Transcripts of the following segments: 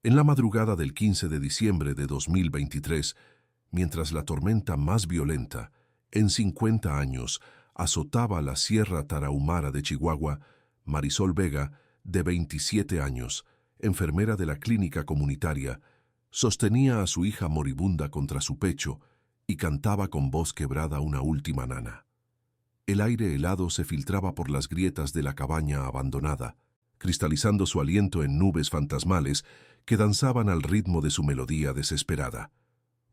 En la madrugada del 15 de diciembre de 2023, mientras la tormenta más violenta en 50 años azotaba la Sierra Tarahumara de Chihuahua, Marisol Vega, de 27 años, enfermera de la clínica comunitaria, sostenía a su hija moribunda contra su pecho y cantaba con voz quebrada una última nana. El aire helado se filtraba por las grietas de la cabaña abandonada, cristalizando su aliento en nubes fantasmales que danzaban al ritmo de su melodía desesperada.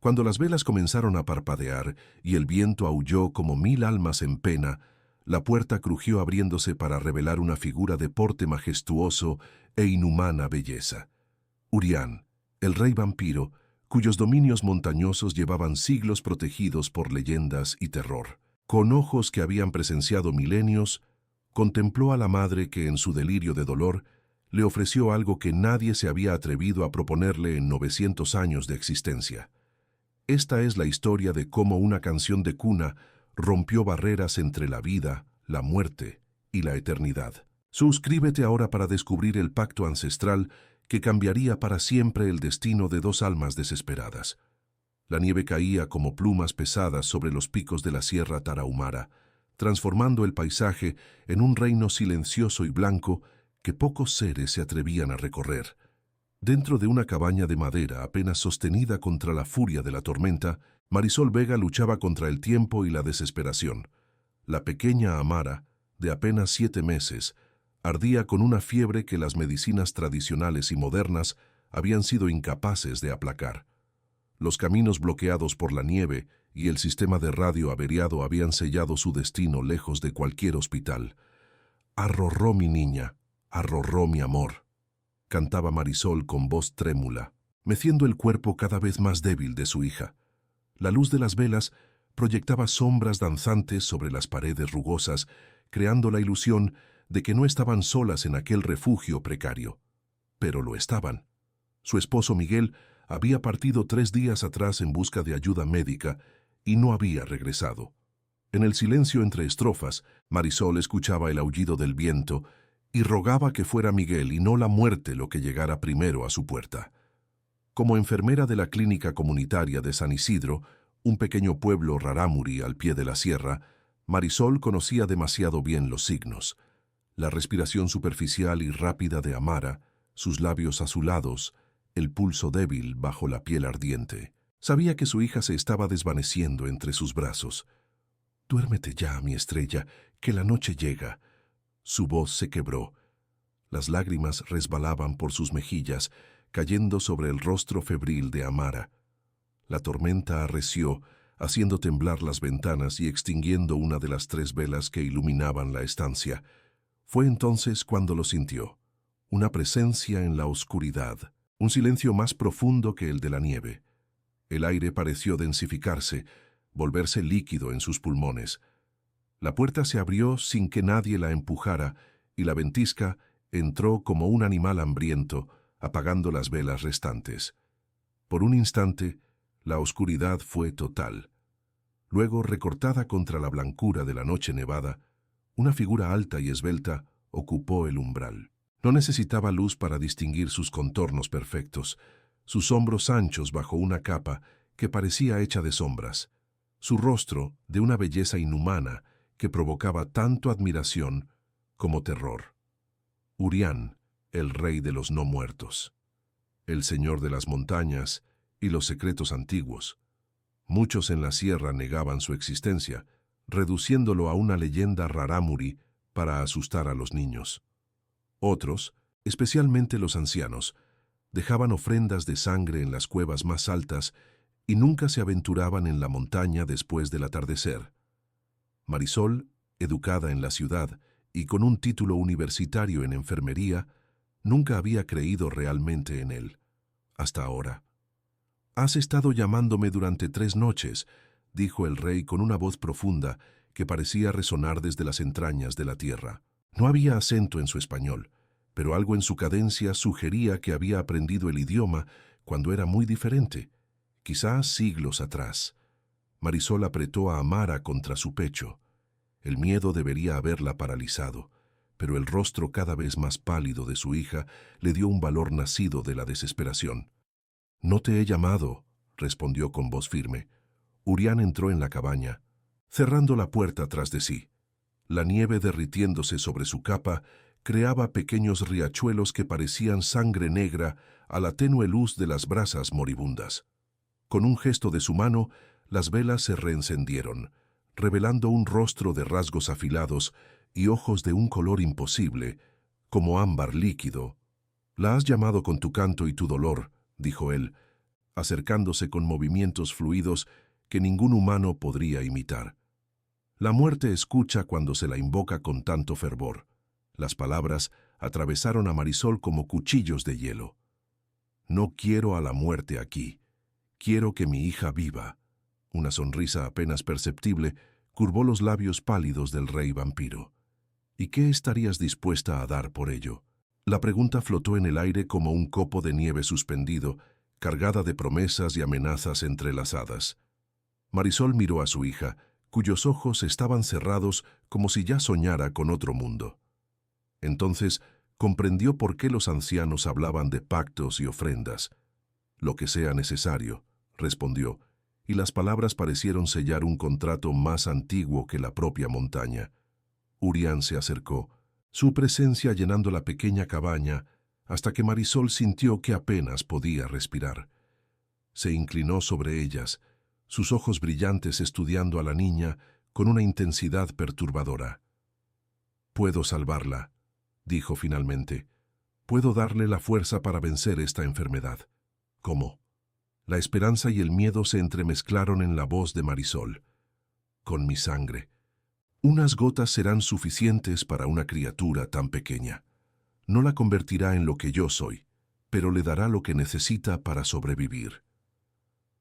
Cuando las velas comenzaron a parpadear y el viento aulló como 1000 almas en pena, la puerta crujió abriéndose para revelar una figura de porte majestuoso e inhumana belleza. Urián, el rey vampiro, cuyos dominios montañosos llevaban siglos protegidos por leyendas y terror. Con ojos que habían presenciado milenios, contempló a la madre que en su delirio de dolor le ofreció algo que nadie se había atrevido a proponerle en 900 años de existencia. Esta es la historia de cómo una canción de cuna rompió barreras entre la vida, la muerte y la eternidad. Suscríbete ahora para descubrir el pacto ancestral que cambiaría para siempre el destino de dos almas desesperadas. La nieve caía como plumas pesadas sobre los picos de la Sierra Tarahumara, transformando el paisaje en un reino silencioso y blanco que pocos seres se atrevían a recorrer. Dentro de una cabaña de madera apenas sostenida contra la furia de la tormenta, Marisol Vega luchaba contra el tiempo y la desesperación. La pequeña Amara, de apenas 7 meses, ardía con una fiebre que las medicinas tradicionales y modernas habían sido incapaces de aplacar. Los caminos bloqueados por la nieve y el sistema de radio averiado habían sellado su destino lejos de cualquier hospital. «Arrorró mi niña, arrorró mi amor», cantaba Marisol con voz trémula, meciendo el cuerpo cada vez más débil de su hija. La luz de las velas proyectaba sombras danzantes sobre las paredes rugosas, creando la ilusión de que no estaban solas en aquel refugio precario. Pero lo estaban. Su esposo Miguel había partido 3 días atrás en busca de ayuda médica y no había regresado. En el silencio entre estrofas, Marisol escuchaba el aullido del viento y rogaba que fuera Miguel y no la muerte lo que llegara primero a su puerta. Como enfermera de la clínica comunitaria de San Isidro, un pequeño pueblo rarámuri al pie de la sierra, Marisol conocía demasiado bien los signos. La respiración superficial y rápida de Amara, sus labios azulados, el pulso débil bajo la piel ardiente. Sabía que su hija se estaba desvaneciendo entre sus brazos. «Duérmete ya, mi estrella, que la noche llega». Su voz se quebró. Las lágrimas resbalaban por sus mejillas, cayendo sobre el rostro febril de Amara. La tormenta arreció, haciendo temblar las ventanas y extinguiendo una de las 3 velas que iluminaban la estancia. Fue entonces cuando lo sintió. Una presencia en la oscuridad, un silencio más profundo que el de la nieve. El aire pareció densificarse, volverse líquido en sus pulmones. La puerta se abrió sin que nadie la empujara y la ventisca entró como un animal hambriento, apagando las velas restantes. Por un instante, la oscuridad fue total. Luego, recortada contra la blancura de la noche nevada, una figura alta y esbelta ocupó el umbral. No necesitaba luz para distinguir sus contornos perfectos, sus hombros anchos bajo una capa que parecía hecha de sombras, su rostro de una belleza inhumana que provocaba tanto admiración como terror. Urián, el rey de los no muertos, el señor de las montañas y los secretos antiguos. Muchos en la sierra negaban su existencia, reduciéndolo a una leyenda rarámuri para asustar a los niños. Otros, especialmente los ancianos, dejaban ofrendas de sangre en las cuevas más altas y nunca se aventuraban en la montaña después del atardecer. Marisol, educada en la ciudad y con un título universitario en enfermería, nunca había creído realmente en él. Hasta ahora. «Has estado llamándome durante 3 noches», dijo el rey con una voz profunda que parecía resonar desde las entrañas de la tierra. No había acento en su español, pero algo en su cadencia sugería que había aprendido el idioma cuando era muy diferente, quizás siglos atrás. Marisol apretó a Amara contra su pecho. El miedo debería haberla paralizado, pero el rostro cada vez más pálido de su hija le dio un valor nacido de la desesperación. «No te he llamado», respondió con voz firme. Urián entró en la cabaña, cerrando la puerta tras de sí. La nieve derritiéndose sobre su capa creaba pequeños riachuelos que parecían sangre negra a la tenue luz de las brasas moribundas. Con un gesto de su mano, las velas se reencendieron, revelando un rostro de rasgos afilados y ojos de un color imposible, como ámbar líquido. «La has llamado con tu canto y tu dolor», dijo él, acercándose con movimientos fluidos que ningún humano podría imitar. La muerte escucha cuando se la invoca con tanto fervor. Las palabras atravesaron a Marisol como cuchillos de hielo. «No quiero a la muerte aquí. Quiero que mi hija viva». Una sonrisa apenas perceptible curvó los labios pálidos del rey vampiro. «¿Y qué estarías dispuesta a dar por ello?». La pregunta flotó en el aire como un copo de nieve suspendido, cargada de promesas y amenazas entrelazadas. Marisol miró a su hija, cuyos ojos estaban cerrados como si ya soñara con otro mundo. Entonces comprendió por qué los ancianos hablaban de pactos y ofrendas. «Lo que sea necesario», respondió, y las palabras parecieron sellar un contrato más antiguo que la propia montaña. Urián se acercó, su presencia llenando la pequeña cabaña, hasta que Marisol sintió que apenas podía respirar. Se inclinó sobre ellas, sus ojos brillantes estudiando a la niña con una intensidad perturbadora. «Puedo salvarla», dijo finalmente. «Puedo darle la fuerza para vencer esta enfermedad». «¿Cómo?». La esperanza y el miedo se entremezclaron en la voz de Marisol. «Con mi sangre. Unas gotas serán suficientes para una criatura tan pequeña. No la convertirá en lo que yo soy, pero le dará lo que necesita para sobrevivir».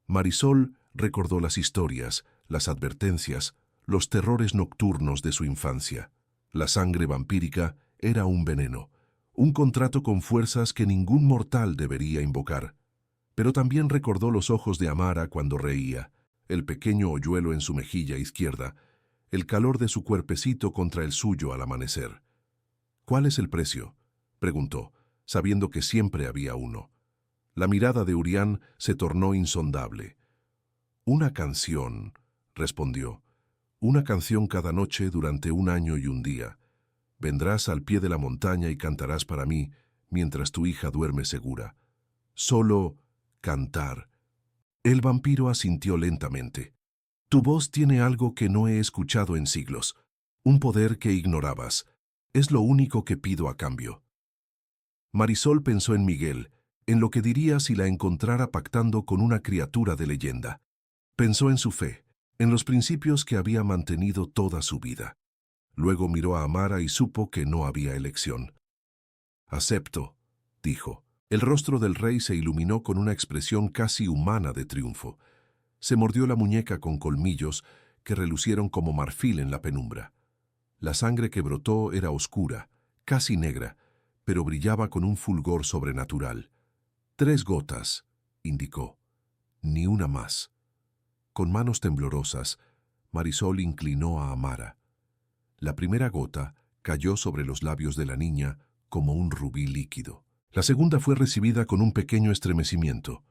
Marisol recordó las historias, las advertencias, los terrores nocturnos de su infancia. La sangre vampírica era un veneno, un contrato con fuerzas que ningún mortal debería invocar. Pero también recordó los ojos de Amara cuando reía, el pequeño hoyuelo en su mejilla izquierda, el calor de su cuerpecito contra el suyo al amanecer. «¿Cuál es el precio?», preguntó, sabiendo que siempre había uno. La mirada de Urián se tornó insondable. «Una canción», respondió. «Una canción cada noche durante 1 año y 1 día. Vendrás al pie de la montaña y cantarás para mí mientras tu hija duerme segura. Solo cantar». El vampiro asintió lentamente. «Tu voz tiene algo que no he escuchado en siglos, un poder que ignorabas. Es lo único que pido a cambio». Marisol pensó en Miguel, en lo que diría si la encontrara pactando con una criatura de leyenda. Pensó en su fe, en los principios que había mantenido toda su vida. Luego miró a Amara y supo que no había elección. «Acepto», dijo. El rostro del rey se iluminó con una expresión casi humana de triunfo. Se mordió la muñeca con colmillos que relucieron como marfil en la penumbra. La sangre que brotó era oscura, casi negra, pero brillaba con un fulgor sobrenatural. «3 gotas», indicó. «Ni una más». Con manos temblorosas, Marisol inclinó a Amara. La primera gota cayó sobre los labios de la niña como un rubí líquido. La segunda fue recibida con un pequeño estremecimiento.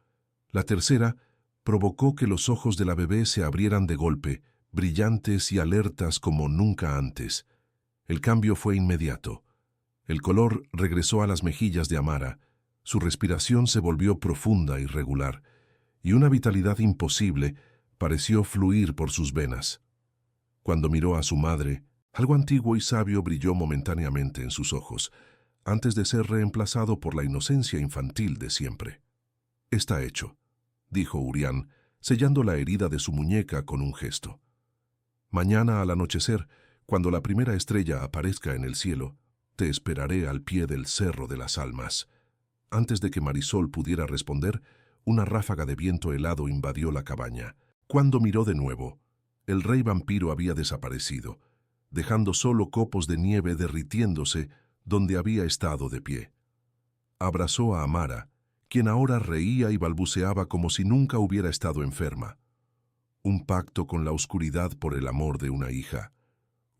La tercera provocó que los ojos de la bebé se abrieran de golpe, brillantes y alertas como nunca antes. El cambio fue inmediato. El color regresó a las mejillas de Amara, su respiración se volvió profunda y regular, y una vitalidad imposible pareció fluir por sus venas. Cuando miró a su madre, algo antiguo y sabio brilló momentáneamente en sus ojos, antes de ser reemplazado por la inocencia infantil de siempre. «Está hecho», dijo Urián, sellando la herida de su muñeca con un gesto. «Mañana al anochecer, cuando la primera estrella aparezca en el cielo, te esperaré al pie del Cerro de las Almas». Antes de que Marisol pudiera responder, una ráfaga de viento helado invadió la cabaña. Cuando miró de nuevo, el rey vampiro había desaparecido, dejando solo copos de nieve derritiéndose donde había estado de pie. Abrazó a Amara, quien ahora reía y balbuceaba como si nunca hubiera estado enferma. Un pacto con la oscuridad por el amor de una hija,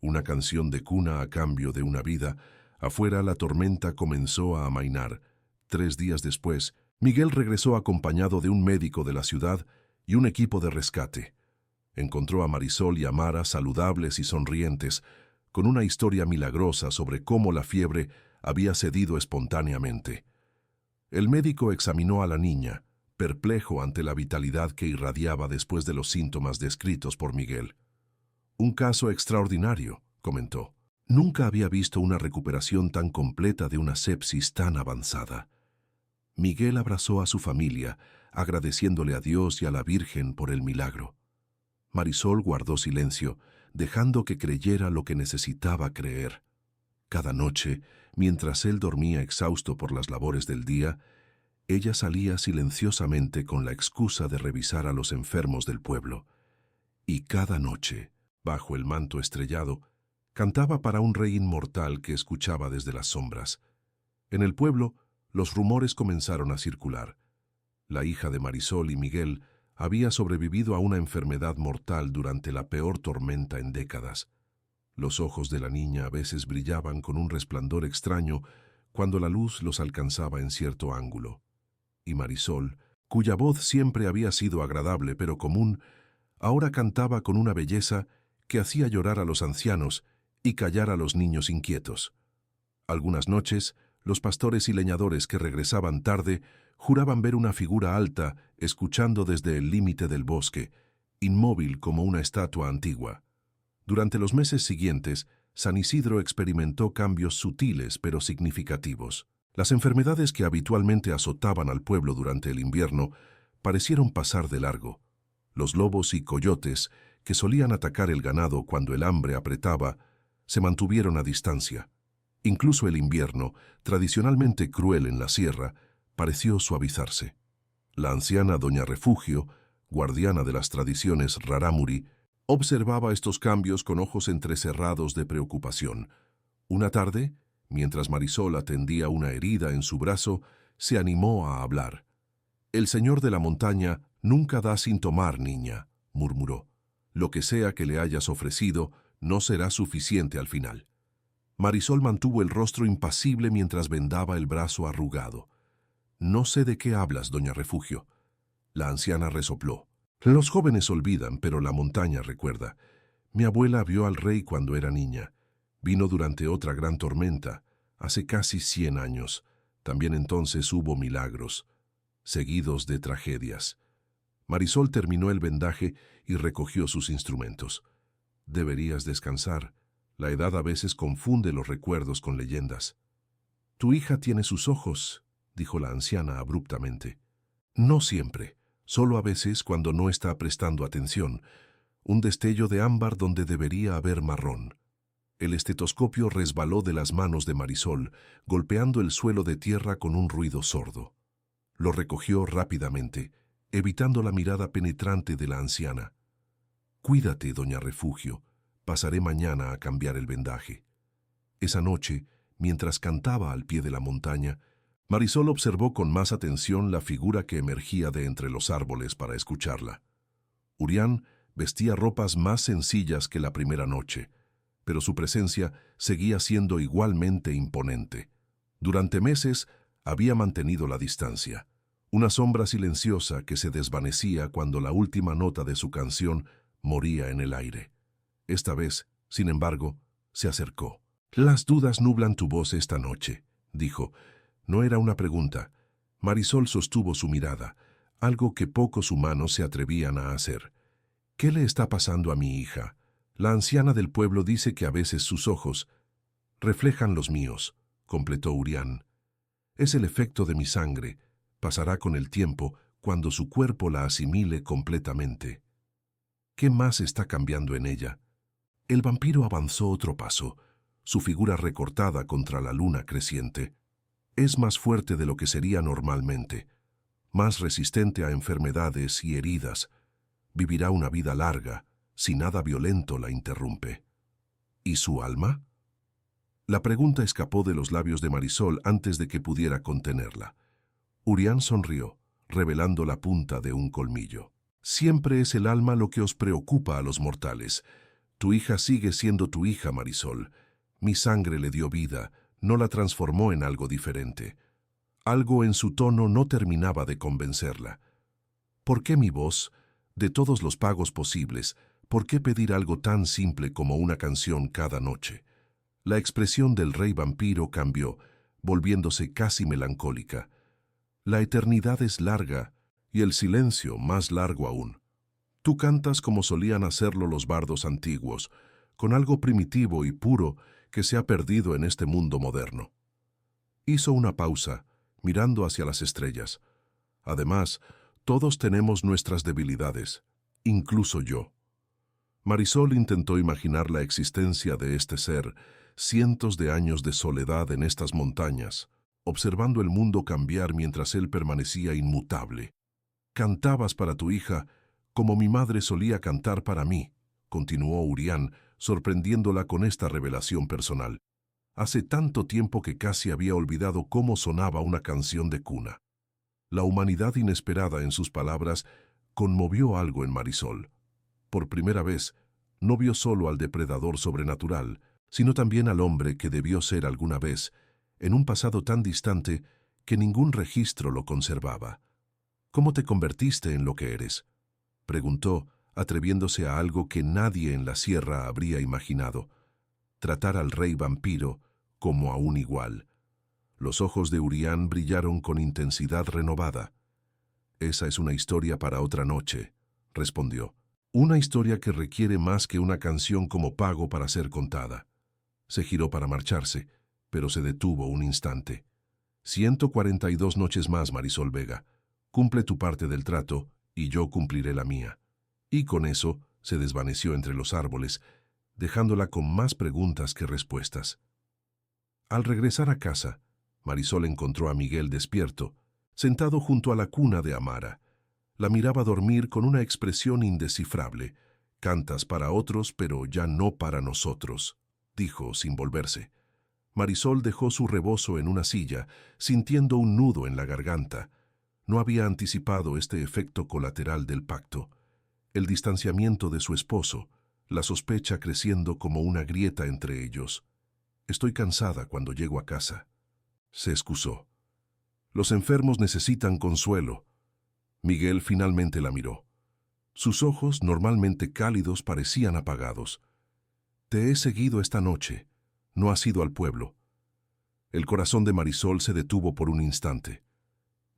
una canción de cuna a cambio de una vida, Afuera la tormenta comenzó a amainar. 3 días después, Miguel regresó acompañado de un médico de la ciudad y un equipo de rescate. Encontró a Marisol y a Mara saludables y sonrientes, con una historia milagrosa sobre cómo la fiebre había cedido espontáneamente. El médico examinó a la niña, perplejo ante la vitalidad que irradiaba después de los síntomas descritos por Miguel. «Un caso extraordinario», comentó. «Nunca había visto una recuperación tan completa de una sepsis tan avanzada». Miguel abrazó a su familia, agradeciéndole a Dios y a la Virgen por el milagro. Marisol guardó silencio, dejando que creyera lo que necesitaba creer. Cada noche, mientras él dormía exhausto por las labores del día, ella salía silenciosamente con la excusa de revisar a los enfermos del pueblo. Y cada noche, bajo el manto estrellado, cantaba para un rey inmortal que escuchaba desde las sombras. En el pueblo, los rumores comenzaron a circular. La hija de Marisol y Miguel había sobrevivido a una enfermedad mortal durante la peor tormenta en décadas. Los ojos de la niña a veces brillaban con un resplandor extraño cuando la luz los alcanzaba en cierto ángulo. Y Marisol, cuya voz siempre había sido agradable pero común, ahora cantaba con una belleza que hacía llorar a los ancianos y callar a los niños inquietos. Algunas noches, los pastores y leñadores que regresaban tarde juraban ver una figura alta escuchando desde el límite del bosque, inmóvil como una estatua antigua. Durante los meses siguientes, San Isidro experimentó cambios sutiles pero significativos. Las enfermedades que habitualmente azotaban al pueblo durante el invierno parecieron pasar de largo. Los lobos y coyotes, que solían atacar el ganado cuando el hambre apretaba, se mantuvieron a distancia. Incluso el invierno, tradicionalmente cruel en la sierra, pareció suavizarse. La anciana Doña Refugio, guardiana de las tradiciones rarámuri, observaba estos cambios con ojos entrecerrados de preocupación. Una tarde, mientras Marisol atendía una herida en su brazo, se animó a hablar. «El señor de la montaña nunca da sin tomar, niña», murmuró. «Lo que sea que le hayas ofrecido no será suficiente al final». Marisol mantuvo el rostro impasible mientras vendaba el brazo arrugado. «No sé de qué hablas, Doña Refugio». La anciana resopló. «Los jóvenes olvidan, pero la montaña recuerda. Mi abuela vio al rey cuando era niña. Vino durante otra gran tormenta, hace casi 100 años. También entonces hubo milagros, seguidos de tragedias». Marisol terminó el vendaje y recogió sus instrumentos. «Deberías descansar. La edad a veces confunde los recuerdos con leyendas». «Tu hija tiene sus ojos», dijo la anciana abruptamente. «No siempre, solo a veces cuando no está prestando atención. Un destello de ámbar donde debería haber marrón». El estetoscopio resbaló de las manos de Marisol, golpeando el suelo de tierra con un ruido sordo. Lo recogió rápidamente, evitando la mirada penetrante de la anciana. «Cuídate, Doña Refugio. Pasaré mañana a cambiar el vendaje». Esa noche, mientras cantaba al pie de la montaña, Marisol observó con más atención la figura que emergía de entre los árboles para escucharla. Urián vestía ropas más sencillas que la primera noche, pero su presencia seguía siendo igualmente imponente. Durante meses había mantenido la distancia, una sombra silenciosa que se desvanecía cuando la última nota de su canción moría en el aire. Esta vez, sin embargo, se acercó. «Las dudas nublan tu voz esta noche», dijo. No era una pregunta. Marisol sostuvo su mirada, algo que pocos humanos se atrevían a hacer. «¿Qué le está pasando a mi hija? La anciana del pueblo dice que a veces sus ojos reflejan los míos», completó Urián. «Es el efecto de mi sangre. Pasará con el tiempo cuando su cuerpo la asimile completamente». «¿Qué más está cambiando en ella?» El vampiro avanzó otro paso, su figura recortada contra la luna creciente. «Es más fuerte de lo que sería normalmente, más resistente a enfermedades y heridas. Vivirá una vida larga, si nada violento la interrumpe». «¿Y su alma?». La pregunta escapó de los labios de Marisol antes de que pudiera contenerla. Urián sonrió, revelando la punta de un colmillo. «Siempre es el alma lo que os preocupa a los mortales. Tu hija sigue siendo tu hija, Marisol. Mi sangre le dio vida, no la transformó en algo diferente. Algo en su tono no terminaba de convencerla. ¿Por qué mi voz? De todos los pagos posibles, ¿por qué pedir algo tan simple como una canción cada noche? La expresión del rey vampiro cambió, volviéndose casi melancólica. La eternidad es larga y el silencio más largo aún. Tú cantas como solían hacerlo los bardos antiguos, con algo primitivo y puro que se ha perdido en este mundo moderno. Hizo una pausa, mirando hacia las estrellas. Además, todos tenemos nuestras debilidades, incluso yo. Marisol intentó imaginar la existencia de este ser, cientos de años de soledad en estas montañas, observando el mundo cambiar mientras él permanecía inmutable. Cantabas para tu hija como mi madre solía cantar para mí, continuó Urián, sorprendiéndola con esta revelación personal. Hace tanto tiempo que casi había olvidado cómo sonaba una canción de cuna. La humanidad inesperada en sus palabras conmovió algo en Marisol. Por primera vez, no vio solo al depredador sobrenatural, sino también al hombre que debió ser alguna vez, en un pasado tan distante que ningún registro lo conservaba. ¿Cómo te convertiste en lo que eres?, preguntó, atreviéndose a algo que nadie en la sierra habría imaginado: tratar al rey vampiro como a un igual. Los ojos de Urián brillaron con intensidad renovada. «Esa es una historia para otra noche», respondió. «Una historia que requiere más que una canción como pago para ser contada». Se giró para marcharse, pero se detuvo un instante. 142 noches más, Marisol Vega. Cumple tu parte del trato y yo cumpliré la mía. Y con eso se desvaneció entre los árboles, dejándola con más preguntas que respuestas. Al regresar a casa, Marisol encontró a Miguel despierto, sentado junto a la cuna de Amara. La miraba dormir con una expresión indescifrable. «Cantas para otros, pero ya no para nosotros», dijo sin volverse. Marisol dejó su rebozo en una silla, sintiendo un nudo en la garganta. No había anticipado este efecto colateral del pacto. El distanciamiento de su esposo, la sospecha creciendo como una grieta entre ellos. «Estoy cansada cuando llego a casa», se excusó. «Los enfermos necesitan consuelo». Miguel finalmente la miró. Sus ojos, normalmente cálidos, parecían apagados. «Te he seguido esta noche. No has ido al pueblo». El corazón de Marisol se detuvo por un instante.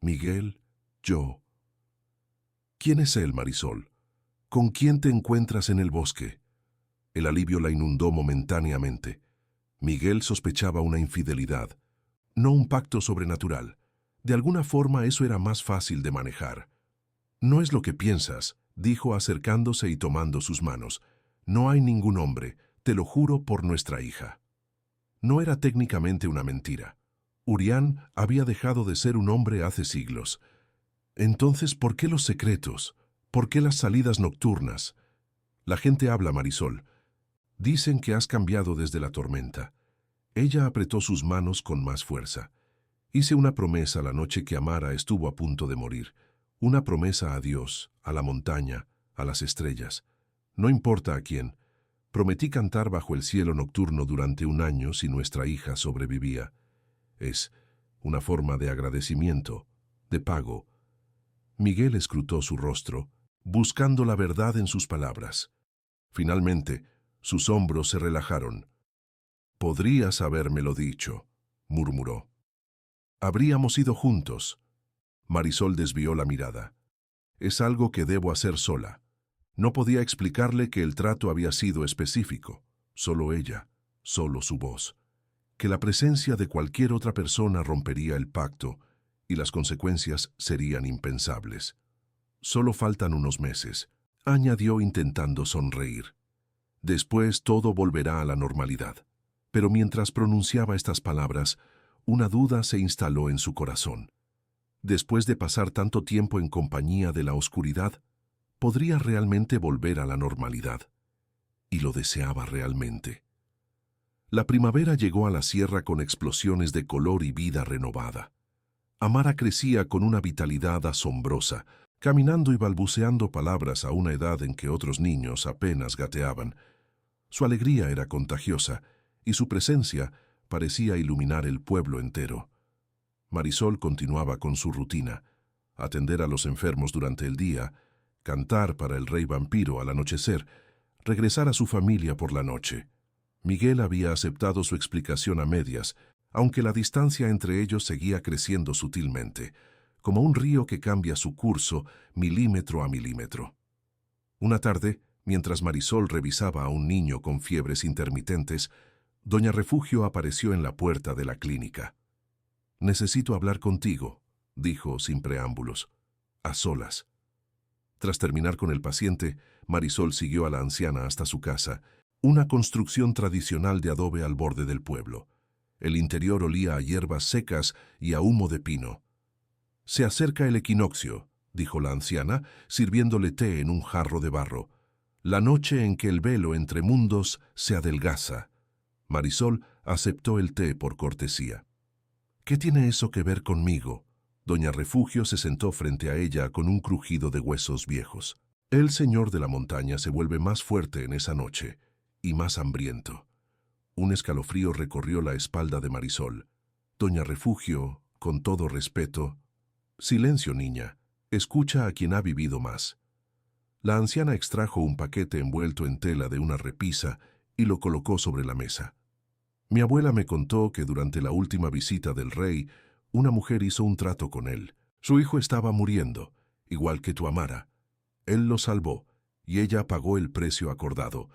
«Miguel, yo». «¿Quién es él, Marisol? ¿Con quién te encuentras en el bosque?» El alivio la inundó momentáneamente. Miguel sospechaba una infidelidad, no un pacto sobrenatural. De alguna forma eso era más fácil de manejar. «No es lo que piensas», dijo acercándose y tomando sus manos. «No hay ningún hombre, te lo juro por nuestra hija». No era técnicamente una mentira. Urián había dejado de ser un hombre hace siglos. Entonces, ¿por qué los secretos? ¿Por qué las salidas nocturnas? La gente habla, Marisol. Dicen que has cambiado desde la tormenta. Ella apretó sus manos con más fuerza. Hice una promesa la noche que Amara estuvo a punto de morir. Una promesa a Dios, a la montaña, a las estrellas. No importa a quién. Prometí cantar bajo el cielo nocturno durante 1 año si nuestra hija sobrevivía. Es una forma de agradecimiento, de pago. Miguel escrutó su rostro, buscando la verdad en sus palabras. Finalmente, sus hombros se relajaron. «Podrías habérmelo dicho», murmuró. «Habríamos ido juntos». Marisol desvió la mirada. «Es algo que debo hacer sola». No podía explicarle que el trato había sido específico. Solo ella, solo su voz. Que la presencia de cualquier otra persona rompería el pacto y las consecuencias serían impensables. «Solo faltan unos meses», añadió intentando sonreír. «Después todo volverá a la normalidad». Pero mientras pronunciaba estas palabras, una duda se instaló en su corazón. Después de pasar tanto tiempo en compañía de la oscuridad, ¿podría realmente volver a la normalidad? Y lo deseaba realmente. La primavera llegó a la sierra con explosiones de color y vida renovada. Amara crecía con una vitalidad asombrosa, caminando y balbuceando palabras a una edad en que otros niños apenas gateaban. Su alegría era contagiosa, y su presencia parecía iluminar el pueblo entero. Marisol continuaba con su rutina: atender a los enfermos durante el día, cantar para el rey vampiro al anochecer, regresar a su familia por la noche. Miguel había aceptado su explicación a medias, aunque la distancia entre ellos seguía creciendo sutilmente, como un río que cambia su curso milímetro a milímetro. Una tarde, mientras Marisol revisaba a un niño con fiebres intermitentes, doña Refugio apareció en la puerta de la clínica. «Necesito hablar contigo», dijo sin preámbulos, a solas. Tras terminar con el paciente, Marisol siguió a la anciana hasta su casa, una construcción tradicional de adobe al borde del pueblo. El interior olía a hierbas secas y a humo de pino. «Se acerca el equinoccio», dijo la anciana, sirviéndole té en un jarro de barro. «La noche en que el velo entre mundos se adelgaza». Marisol aceptó el té por cortesía. «¿Qué tiene eso que ver conmigo?». Doña Refugio se sentó frente a ella con un crujido de huesos viejos. El señor de la montaña se vuelve más fuerte en esa noche, y más hambriento. Un escalofrío recorrió la espalda de Marisol. Doña Refugio, con todo respeto: «Silencio, niña. Escucha a quien ha vivido más». La anciana extrajo un paquete envuelto en tela de una repisa y lo colocó sobre la mesa. «Mi abuela me contó que durante la última visita del rey, una mujer hizo un trato con él. Su hijo estaba muriendo, igual que tu Amara. Él lo salvó, y ella pagó el precio acordado.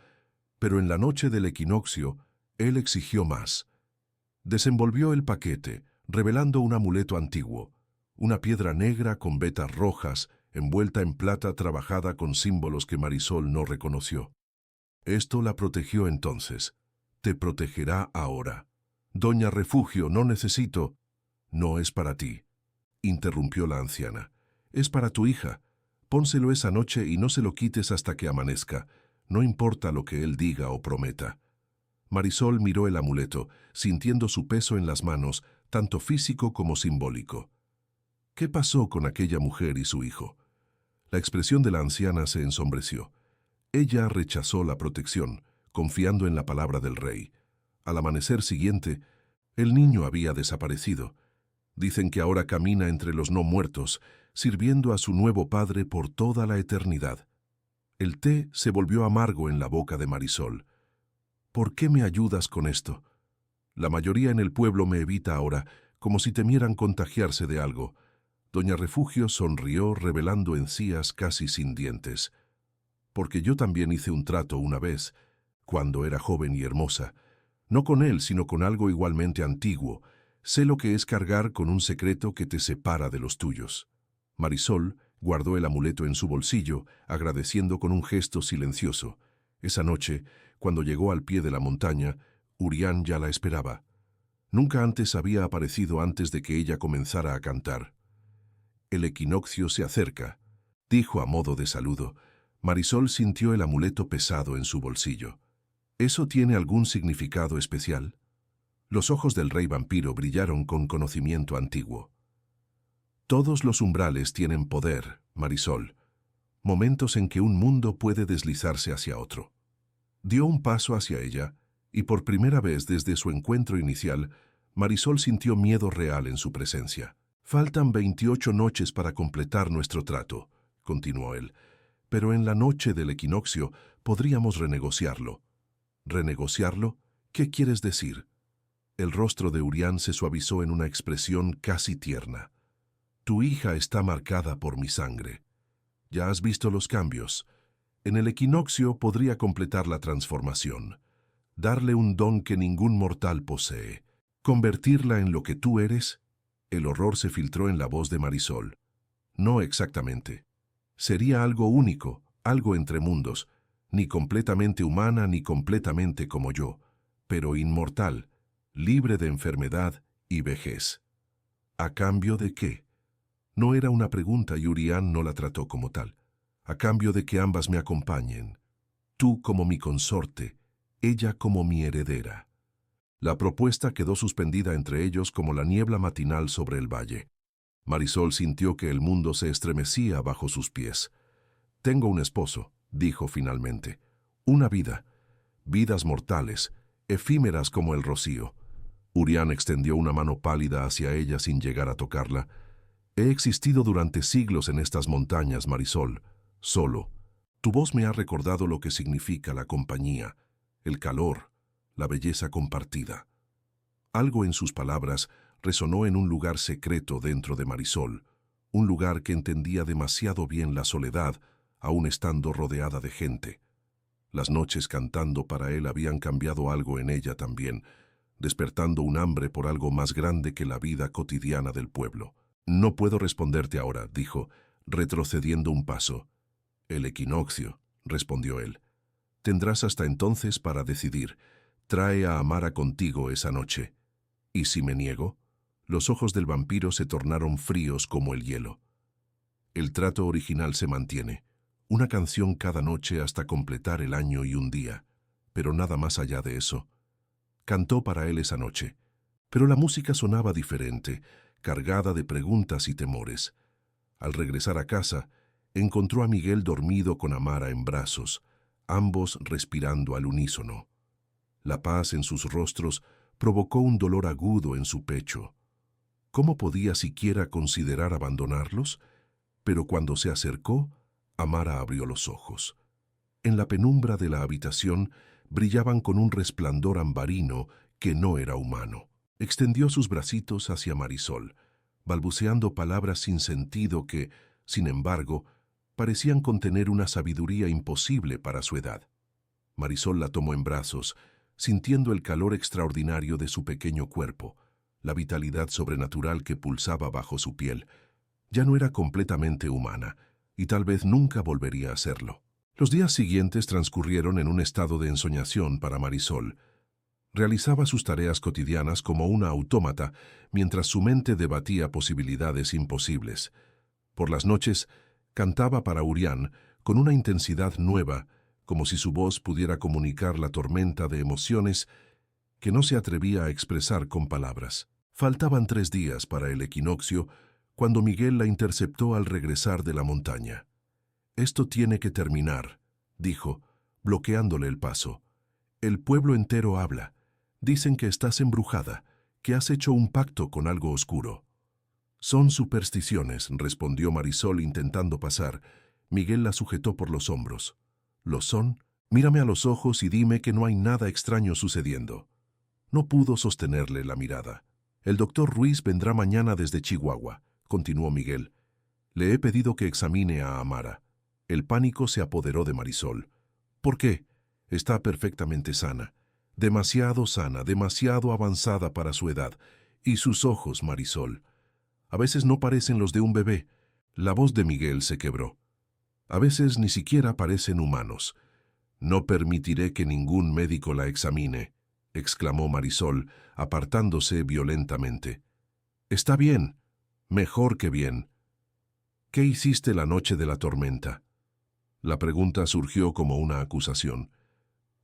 Pero en la noche del equinoccio, él exigió más. Desenvolvió el paquete, revelando un amuleto antiguo, una piedra negra con vetas rojas, envuelta en plata trabajada con símbolos que Marisol no reconoció. Esto la protegió entonces. Te protegerá ahora. Doña Refugio, no necesito». «No es para ti», interrumpió la anciana. «Es para tu hija. Pónselo esa noche y no se lo quites hasta que amanezca, no importa lo que él diga o prometa». Marisol miró el amuleto, sintiendo su peso en las manos, tanto físico como simbólico. ¿Qué pasó con aquella mujer y su hijo? La expresión de la anciana se ensombreció. Ella rechazó la protección, confiando en la palabra del rey. Al amanecer siguiente, el niño había desaparecido. Dicen que ahora camina entre los no muertos, sirviendo a su nuevo padre por toda la eternidad. El té se volvió amargo en la boca de Marisol. «¿Por qué me ayudas con esto? La mayoría en el pueblo me evita ahora, como si temieran contagiarse de algo». Doña Refugio sonrió, revelando encías casi sin dientes. «Porque yo también hice un trato una vez, cuando era joven y hermosa. No con él, sino con algo igualmente antiguo. Sé lo que es cargar con un secreto que te separa de los tuyos». Marisol guardó el amuleto en su bolsillo, agradeciendo con un gesto silencioso. Esa noche, cuando llegó al pie de la montaña, Urián ya la esperaba. Nunca antes había aparecido antes de que ella comenzara a cantar. «El equinoccio se acerca», dijo a modo de saludo. Marisol sintió el amuleto pesado en su bolsillo. «¿Eso tiene algún significado especial?». Los ojos del rey vampiro brillaron con conocimiento antiguo. «Todos los umbrales tienen poder, Marisol. Momentos en que un mundo puede deslizarse hacia otro». Dio un paso hacia ella, y por primera vez desde su encuentro inicial, Marisol sintió miedo real en su presencia. «Faltan 28 noches para completar nuestro trato», continuó él, «pero en la noche del equinoccio podríamos renegociarlo». «¿Renegociarlo? ¿Qué quieres decir?». El rostro de Urián se suavizó en una expresión casi tierna. «Tu hija está marcada por mi sangre. Ya has visto los cambios. En el equinoccio podría completar la transformación, darle un don que ningún mortal posee, convertirla en lo que tú eres». El horror se filtró en la voz de Marisol. «No exactamente. Sería algo único, algo entre mundos, ni completamente humana ni completamente como yo, pero inmortal, libre de enfermedad y vejez». «¿A cambio de qué?». No era una pregunta y Urián no la trató como tal. «A cambio de que ambas me acompañen. Tú como mi consorte, ella como mi heredera». La propuesta quedó suspendida entre ellos como la niebla matinal sobre el valle. Marisol sintió que el mundo se estremecía bajo sus pies. «Tengo un esposo», dijo finalmente. «Una vida. Vidas mortales, efímeras como el rocío. Urián extendió una mano pálida hacia ella sin llegar a tocarla. He existido durante siglos en estas montañas, Marisol, solo. Tu voz me ha recordado lo que significa la compañía, el calor, la belleza compartida. Algo en sus palabras resonó en un lugar secreto dentro de Marisol, un lugar que entendía demasiado bien la soledad, aun estando rodeada de gente. Las noches cantando para él habían cambiado algo en ella también, despertando un hambre por algo más grande que la vida cotidiana del pueblo. No puedo responderte ahora, dijo, retrocediendo un paso. El equinoccio, respondió él. Tendrás hasta entonces para decidir. Trae a Amara contigo esa noche. ¿Y si me niego? Los ojos del vampiro se tornaron fríos como el hielo. El trato original se mantiene. Una canción cada noche hasta completar el año y un día. Pero nada más allá de eso. Cantó para él esa noche. Pero la música sonaba diferente, cargada de preguntas y temores. Al regresar a casa, encontró a Miguel dormido con Amara en brazos, ambos respirando al unísono. La paz en sus rostros provocó un dolor agudo en su pecho. ¿Cómo podía siquiera considerar abandonarlos? Pero cuando se acercó, Amara abrió los ojos. En la penumbra de la habitación brillaban con un resplandor ambarino que no era humano. Extendió sus bracitos hacia Marisol, balbuceando palabras sin sentido que, sin embargo, parecían contener una sabiduría imposible para su edad. Marisol la tomó en brazos, sintiendo el calor extraordinario de su pequeño cuerpo, la vitalidad sobrenatural que pulsaba bajo su piel. Ya no era completamente humana, y tal vez nunca volvería a serlo. Los días siguientes transcurrieron en un estado de ensoñación para Marisol. Realizaba sus tareas cotidianas como una autómata, mientras su mente debatía posibilidades imposibles. Por las noches, cantaba para Urián con una intensidad nueva, como si su voz pudiera comunicar la tormenta de emociones que no se atrevía a expresar con palabras. Faltaban 3 días para el equinoccio, cuando Miguel la interceptó al regresar de la montaña. «Esto tiene que terminar», dijo, bloqueándole el paso. «El pueblo entero habla. Dicen que estás embrujada, que has hecho un pacto con algo oscuro». «Son supersticiones», respondió Marisol intentando pasar. Miguel la sujetó por los hombros. «¿Lo son? Mírame a los ojos y dime que no hay nada extraño sucediendo». No pudo sostenerle la mirada. «El doctor Ruiz vendrá mañana desde Chihuahua», continuó Miguel. «Le he pedido que examine a Amara». El pánico se apoderó de Marisol. «¿Por qué? Está perfectamente sana. Demasiado sana, demasiado avanzada para su edad. Y sus ojos, Marisol. A veces no parecen los de un bebé». La voz de Miguel se quebró. «A veces ni siquiera parecen humanos». «No permitiré que ningún médico la examine», exclamó Marisol, apartándose violentamente. «Está bien, mejor que bien». «¿Qué hiciste la noche de la tormenta?» La pregunta surgió como una acusación.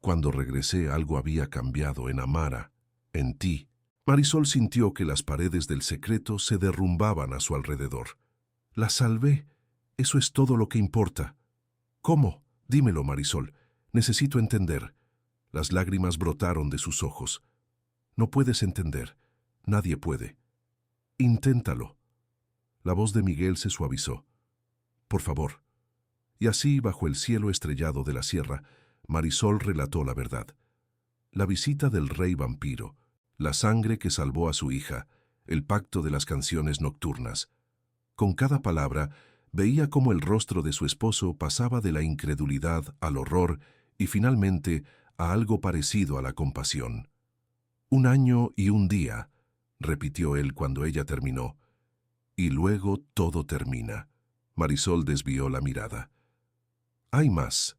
«Cuando regresé algo había cambiado en Amara, en ti». Marisol sintió que las paredes del secreto se derrumbaban a su alrededor. «La salvé. Eso es todo lo que importa». «¿Cómo? Dímelo, Marisol. Necesito entender». Las lágrimas brotaron de sus ojos. «No puedes entender. Nadie puede». «Inténtalo». La voz de Miguel se suavizó. «Por favor». Y así, bajo el cielo estrellado de la sierra, Marisol relató la verdad. La visita del rey vampiro, la sangre que salvó a su hija, el pacto de las canciones nocturnas. Con cada palabra, veía cómo el rostro de su esposo pasaba de la incredulidad al horror y finalmente a algo parecido a la compasión. «1 año y 1 día», repitió él cuando ella terminó. «Y luego todo termina». Marisol desvió la mirada. «Hay más».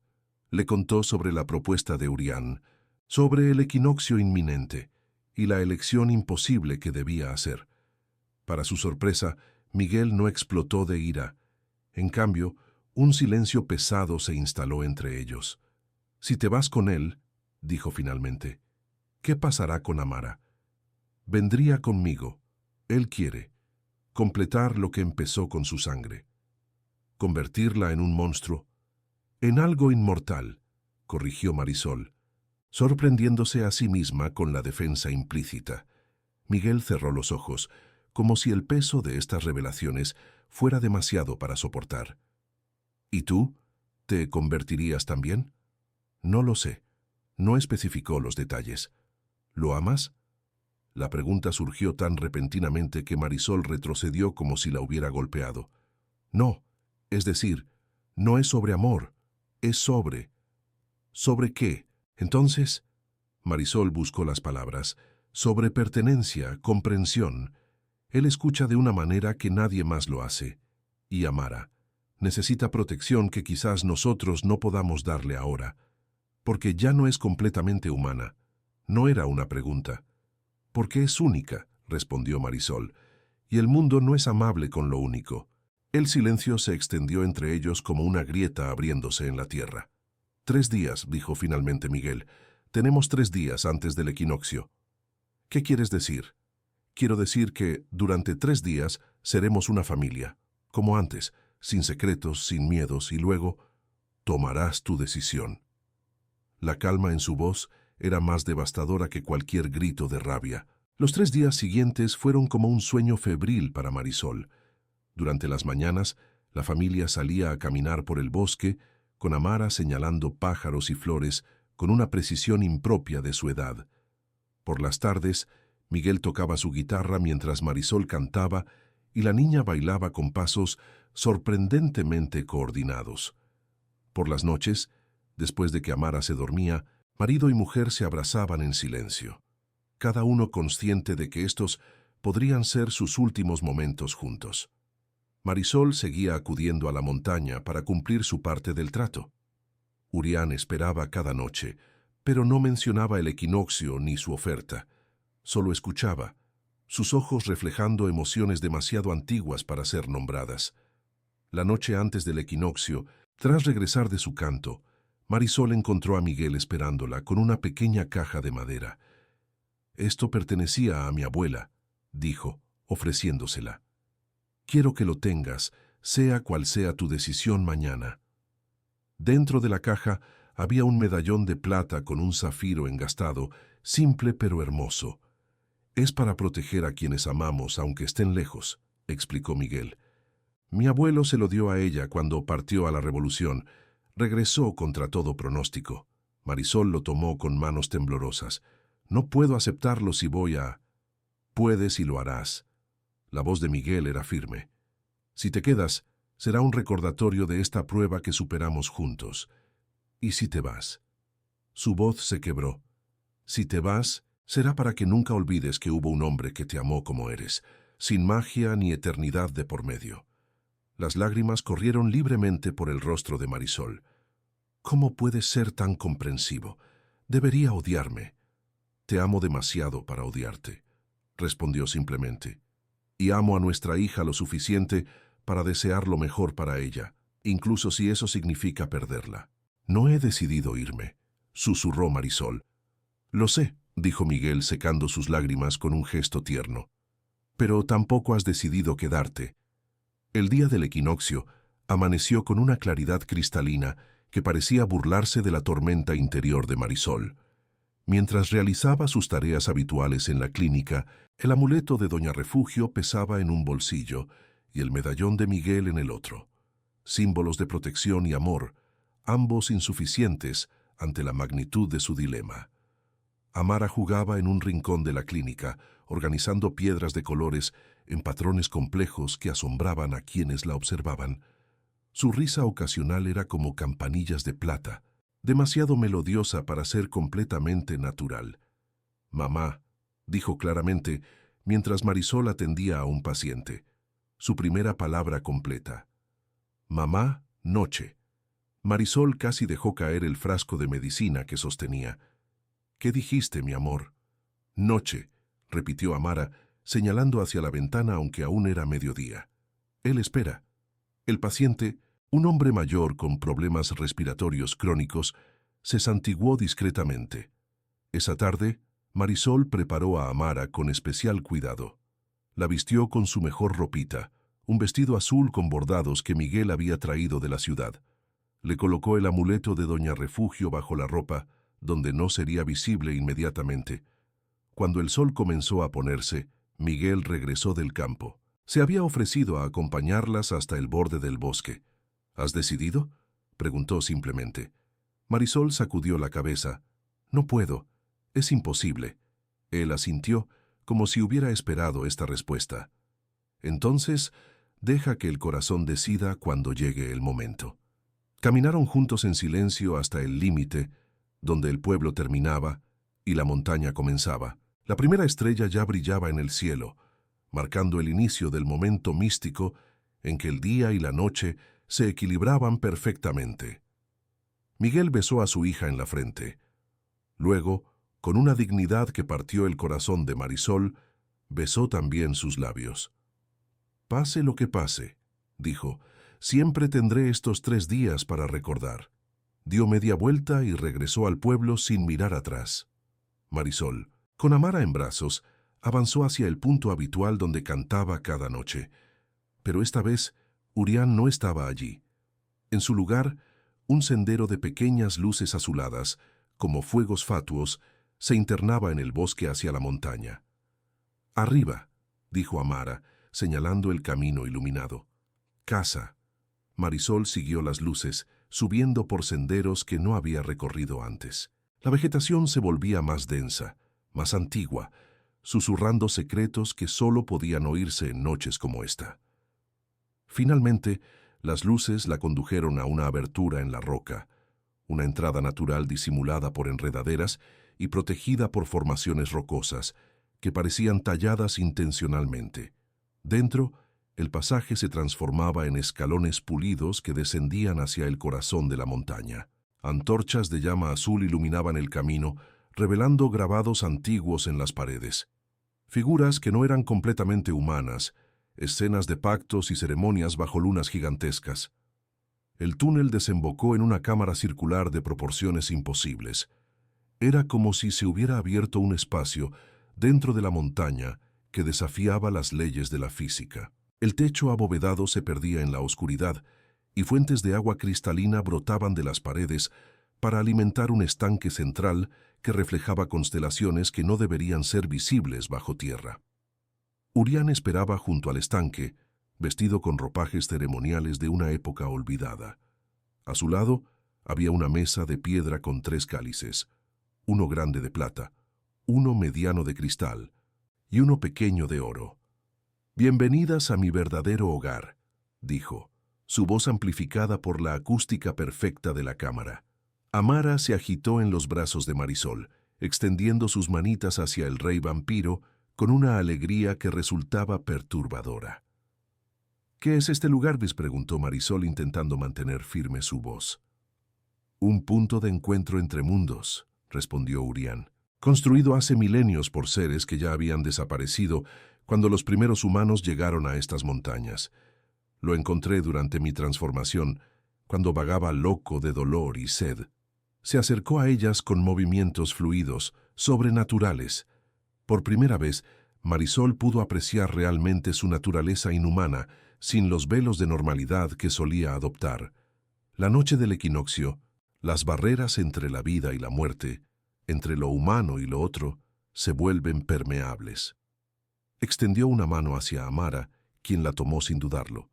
Le contó sobre la propuesta de Urián, sobre el equinoccio inminente y la elección imposible que debía hacer. Para su sorpresa, Miguel no explotó de ira. En cambio, un silencio pesado se instaló entre ellos. «Si te vas con él», dijo finalmente, «¿qué pasará con Amara?» «Vendría conmigo. Él quiere completar lo que empezó con su sangre. Convertirla en un monstruo. En algo inmortal», corrigió Marisol, sorprendiéndose a sí misma con la defensa implícita. Miguel cerró los ojos, como si el peso de estas revelaciones fuera demasiado para soportar. ¿Y tú? ¿Te convertirías también? No lo sé. No especificó los detalles. ¿Lo amas? La pregunta surgió tan repentinamente que Marisol retrocedió como si la hubiera golpeado. No, es decir, no es sobre amor, es sobre... ¿Sobre qué? Entonces, Marisol buscó las palabras. Sobre pertenencia, comprensión. Él escucha de una manera que nadie más lo hace. Y Amara necesita protección que quizás nosotros no podamos darle ahora. Porque ya no es completamente humana. No era una pregunta. Porque es única, respondió Marisol, y el mundo no es amable con lo único. El silencio se extendió entre ellos como una grieta abriéndose en la tierra. 3 días, dijo finalmente Miguel. Tenemos 3 días antes del equinoccio. ¿Qué quieres decir? Quiero decir que durante 3 días seremos una familia, como antes, sin secretos, sin miedos, y luego tomarás tu decisión. La calma en su voz era más devastadora que cualquier grito de rabia. Los 3 días siguientes fueron como un sueño febril para Marisol. Durante las mañanas, la familia salía a caminar por el bosque, con Amara señalando pájaros y flores con una precisión impropia de su edad. Por las tardes, Miguel tocaba su guitarra mientras Marisol cantaba y la niña bailaba con pasos sorprendentemente coordinados. Por las noches, después de que Amara se dormía, marido y mujer se abrazaban en silencio, cada uno consciente de que estos podrían ser sus últimos momentos juntos. Marisol seguía acudiendo a la montaña para cumplir su parte del trato. Urián esperaba cada noche, pero no mencionaba el equinoccio ni su oferta. Solo escuchaba, sus ojos reflejando emociones demasiado antiguas para ser nombradas. La noche antes del equinoccio, tras regresar de su canto, Marisol encontró a Miguel esperándola con una pequeña caja de madera. «Esto pertenecía a mi abuela», dijo, ofreciéndosela. «Quiero que lo tengas, sea cual sea tu decisión mañana». Dentro de la caja había un medallón de plata con un zafiro engastado, simple pero hermoso. «Es para proteger a quienes amamos, aunque estén lejos», explicó Miguel. «Mi abuelo se lo dio a ella cuando partió a la revolución. Regresó contra todo pronóstico». Marisol lo tomó con manos temblorosas. «No puedo aceptarlo si voy a...» «Puedes y lo harás». La voz de Miguel era firme. «Si te quedas, será un recordatorio de esta prueba que superamos juntos. ¿Y si te vas?» Su voz se quebró. «Si te vas, será para que nunca olvides que hubo un hombre que te amó como eres, sin magia ni eternidad de por medio». Las lágrimas corrieron libremente por el rostro de Marisol. «¿Cómo puedes ser tan comprensivo? Debería odiarme». «Te amo demasiado para odiarte», respondió simplemente. «Y amo a nuestra hija lo suficiente para desear lo mejor para ella, incluso si eso significa perderla». «No he decidido irme», susurró Marisol. «Lo sé», dijo Miguel secando sus lágrimas con un gesto tierno. «Pero tampoco has decidido quedarte». El día del equinoccio amaneció con una claridad cristalina que parecía burlarse de la tormenta interior de Marisol. Mientras realizaba sus tareas habituales en la clínica, el amuleto de Doña Refugio pesaba en un bolsillo y el medallón de Miguel en el otro. Símbolos de protección y amor, ambos insuficientes ante la magnitud de su dilema. Amara jugaba en un rincón de la clínica, organizando piedras de colores en patrones complejos que asombraban a quienes la observaban. Su risa ocasional era como campanillas de plata, demasiado melodiosa para ser completamente natural. «Mamá», dijo claramente, mientras Marisol atendía a un paciente. Su primera palabra completa. «Mamá, noche». Marisol casi dejó caer el frasco de medicina que sostenía. «¿Qué dijiste, mi amor?» «Noche», repitió Amara, señalando hacia la ventana aunque aún era mediodía. «Él espera». El paciente, un hombre mayor con problemas respiratorios crónicos, se santiguó discretamente. Esa tarde, Marisol preparó a Amara con especial cuidado. La vistió con su mejor ropita, un vestido azul con bordados que Miguel había traído de la ciudad. Le colocó el amuleto de Doña Refugio bajo la ropa, donde no sería visible inmediatamente. Cuando el sol comenzó a ponerse, Miguel regresó del campo. Se había ofrecido a acompañarlas hasta el borde del bosque. ¿Has decidido?, preguntó simplemente. Marisol sacudió la cabeza. No puedo. Es imposible. Él asintió, como si hubiera esperado esta respuesta. Entonces, deja que el corazón decida cuando llegue el momento. Caminaron juntos en silencio hasta el límite, donde el pueblo terminaba y la montaña comenzaba. La primera estrella ya brillaba en el cielo, marcando el inicio del momento místico en que el día y la noche se equilibraban perfectamente. Miguel besó a su hija en la frente. Luego, con una dignidad que partió el corazón de Marisol, besó también sus labios. «Pase lo que pase», dijo, «siempre tendré estos 3 días para recordar». Dio media vuelta y regresó al pueblo sin mirar atrás. Marisol, con Amara en brazos, avanzó hacia el punto habitual donde cantaba cada noche. Pero esta vez, Urián no estaba allí. En su lugar, un sendero de pequeñas luces azuladas, como fuegos fatuos, se internaba en el bosque hacia la montaña. «Arriba», dijo Amara, señalando el camino iluminado. «Casa». Marisol siguió las luces, subiendo por senderos que no había recorrido antes. La vegetación se volvía más densa, más antigua, susurrando secretos que solo podían oírse en noches como esta. Finalmente, las luces la condujeron a una abertura en la roca, una entrada natural disimulada por enredaderas y protegida por formaciones rocosas, que parecían talladas intencionalmente. Dentro, el pasaje se transformaba en escalones pulidos que descendían hacia el corazón de la montaña. Antorchas de llama azul iluminaban el camino, revelando grabados antiguos en las paredes. Figuras que no eran completamente humanas, escenas de pactos y ceremonias bajo lunas gigantescas. El túnel desembocó en una cámara circular de proporciones imposibles. Era como si se hubiera abierto un espacio dentro de la montaña que desafiaba las leyes de la física. El techo abovedado se perdía en la oscuridad y fuentes de agua cristalina brotaban de las paredes para alimentar un estanque central que reflejaba constelaciones que no deberían ser visibles bajo tierra. Urián esperaba junto al estanque, vestido con ropajes ceremoniales de una época olvidada. A su lado había una mesa de piedra con 3 cálices, uno grande de plata, uno mediano de cristal y uno pequeño de oro. «Bienvenidas a mi verdadero hogar», dijo, su voz amplificada por la acústica perfecta de la cámara. Amara se agitó en los brazos de Marisol, extendiendo sus manitas hacia el rey vampiro con una alegría que resultaba perturbadora. «¿Qué es este lugar?», les preguntó Marisol intentando mantener firme su voz. «Un punto de encuentro entre mundos», respondió Urián, «construido hace milenios por seres que ya habían desaparecido cuando los primeros humanos llegaron a estas montañas. Lo encontré durante mi transformación, cuando vagaba loco de dolor y sed. Se acercó a ellas con movimientos fluidos, sobrenaturales. Por primera vez, Marisol pudo apreciar realmente su naturaleza inhumana, sin los velos de normalidad que solía adoptar. La noche del equinoccio, las barreras entre la vida y la muerte, entre lo humano y lo otro, se vuelven permeables. Extendió una mano hacia Amara, quien la tomó sin dudarlo.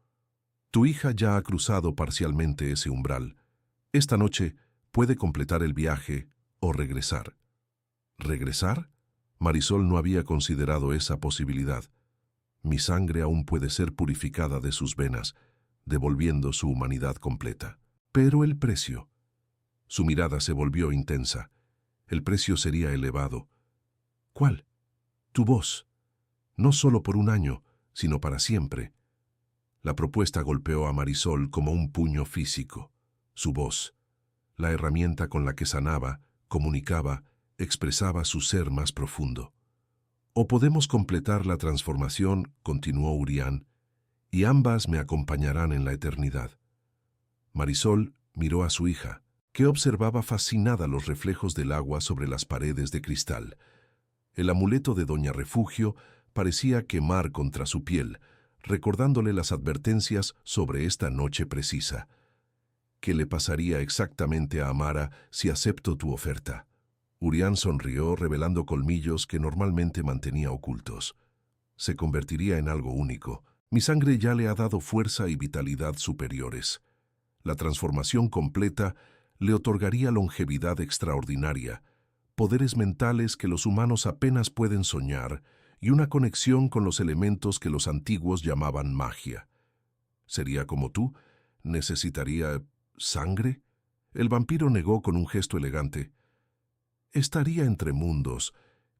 «Tu hija ya ha cruzado parcialmente ese umbral. Esta noche puede completar el viaje o regresar». ¿Regresar? Marisol no había considerado esa posibilidad. «Mi sangre aún puede ser purificada de sus venas, devolviendo su humanidad completa. Pero el precio». Su mirada se volvió intensa. «El precio sería elevado». «¿Cuál?» «Tu voz. No solo por un año, sino para siempre». La propuesta golpeó a Marisol como un puño físico. Su voz, la herramienta con la que sanaba, comunicaba, expresaba su ser más profundo. «O podemos completar la transformación», continuó Urián, «y ambas me acompañarán en la eternidad». Marisol miró a su hija, que observaba fascinada los reflejos del agua sobre las paredes de cristal. El amuleto de Doña Refugio parecía quemar contra su piel, recordándole las advertencias sobre esta noche precisa. «¿Qué le pasaría exactamente a Amara si acepto tu oferta?». Urián sonrió, revelando colmillos que normalmente mantenía ocultos. Se convertiría en algo único. Mi sangre ya le ha dado fuerza y vitalidad superiores. La transformación completa le otorgaría longevidad extraordinaria, poderes mentales que los humanos apenas pueden soñar y una conexión con los elementos que los antiguos llamaban magia. ¿Sería como tú? ¿Necesitaría sangre? El vampiro negó con un gesto elegante. Estaría entre mundos,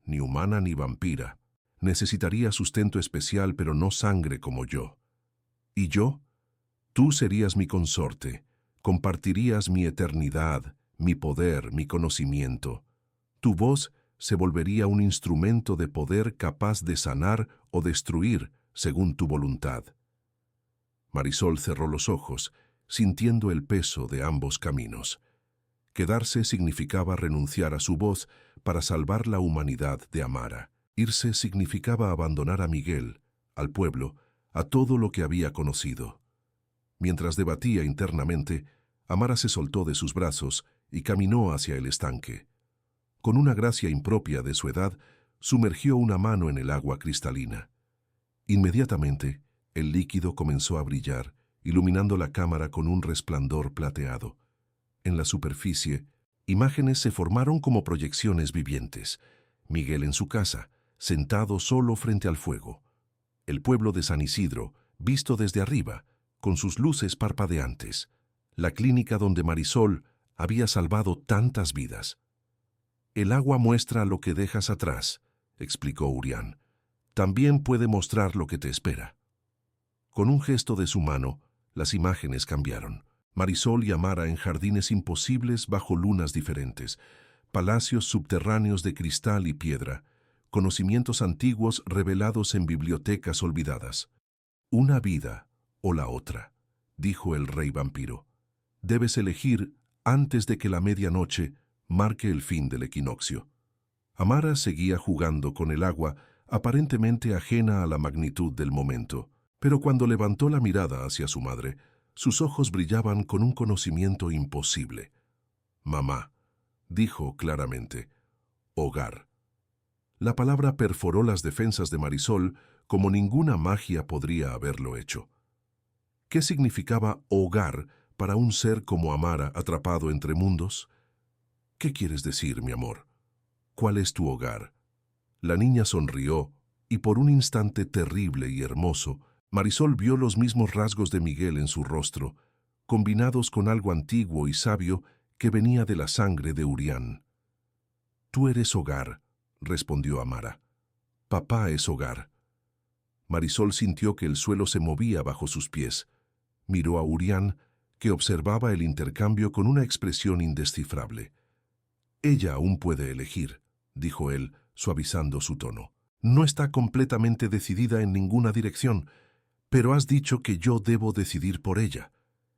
ni humana ni vampira. Necesitaría sustento especial, pero no sangre como yo. ¿Y yo? Tú serías mi consorte. Compartirías mi eternidad, mi poder, mi conocimiento. Tu voz se volvería un instrumento de poder capaz de sanar o destruir según tu voluntad. Marisol cerró los ojos, sintiendo el peso de ambos caminos. Quedarse significaba renunciar a su voz para salvar la humanidad de Amara. Irse significaba abandonar a Miguel, al pueblo, a todo lo que había conocido. Mientras debatía internamente, Amara se soltó de sus brazos y caminó hacia el estanque. Con una gracia impropia de su edad, sumergió una mano en el agua cristalina. Inmediatamente, el líquido comenzó a brillar, iluminando la cámara con un resplandor plateado. En la superficie, imágenes se formaron como proyecciones vivientes. Miguel en su casa, sentado solo frente al fuego. El pueblo de San Isidro, visto desde arriba, con sus luces parpadeantes. La clínica donde Marisol había salvado tantas vidas. El agua muestra lo que dejas atrás, explicó Urián. También puede mostrar lo que te espera. Con un gesto de su mano, las imágenes cambiaron. Marisol y Amara en jardines imposibles bajo lunas diferentes, palacios subterráneos de cristal y piedra, conocimientos antiguos revelados en bibliotecas olvidadas. Una vida o la otra, dijo el rey vampiro. Debes elegir antes de que la medianoche marque el fin del equinoccio. Amara seguía jugando con el agua, aparentemente ajena a la magnitud del momento, pero cuando levantó la mirada hacia su madre, sus ojos brillaban con un conocimiento imposible. Mamá, dijo claramente, hogar. La palabra perforó las defensas de Marisol como ninguna magia podría haberlo hecho. ¿Qué significaba hogar para un ser como Amara atrapado entre mundos? ¿Qué quieres decir, mi amor? ¿Cuál es tu hogar? La niña sonrió, y por un instante terrible y hermoso, Marisol vio los mismos rasgos de Miguel en su rostro, combinados con algo antiguo y sabio que venía de la sangre de Urián. Tú eres hogar, respondió Amara. Papá es hogar. Marisol sintió que el suelo se movía bajo sus pies. Miró a Urián, que observaba el intercambio con una expresión indescifrable. Ella aún puede elegir, dijo él, suavizando su tono. No está completamente decidida en ninguna dirección, pero has dicho que yo debo decidir por ella.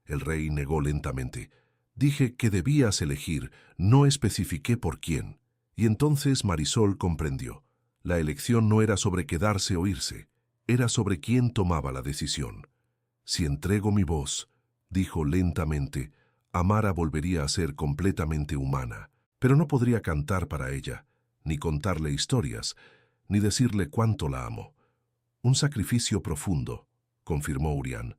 El rey negó lentamente. Dije que debías elegir, no especifiqué por quién. Y entonces Marisol comprendió. La elección no era sobre quedarse o irse, era sobre quién tomaba la decisión. Si entrego mi voz, dijo lentamente, Amara volvería a ser completamente humana, pero no podría cantar para ella, ni contarle historias, ni decirle cuánto la amo. Un sacrificio profundo, confirmó Urián,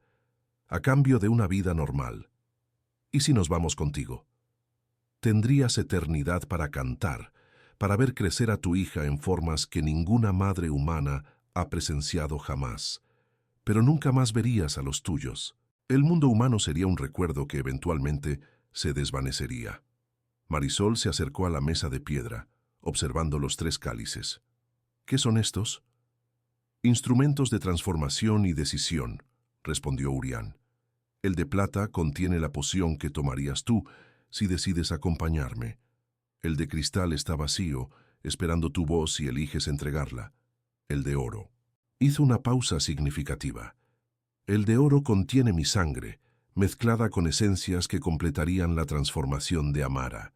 a cambio de una vida normal. ¿Y si nos vamos contigo? Tendrías eternidad para cantar, para ver crecer a tu hija en formas que ninguna madre humana ha presenciado jamás. Pero nunca más verías a los tuyos. El mundo humano sería un recuerdo que eventualmente se desvanecería. Marisol se acercó a la mesa de piedra, observando los 3 cálices. ¿Qué son estos? Instrumentos de transformación y decisión, respondió Urián. El de plata contiene la poción que tomarías tú si decides acompañarme. El de cristal está vacío, esperando tu voz si eliges entregarla. El de oro. Hizo una pausa significativa. El de oro contiene mi sangre, mezclada con esencias que completarían la transformación de Amara.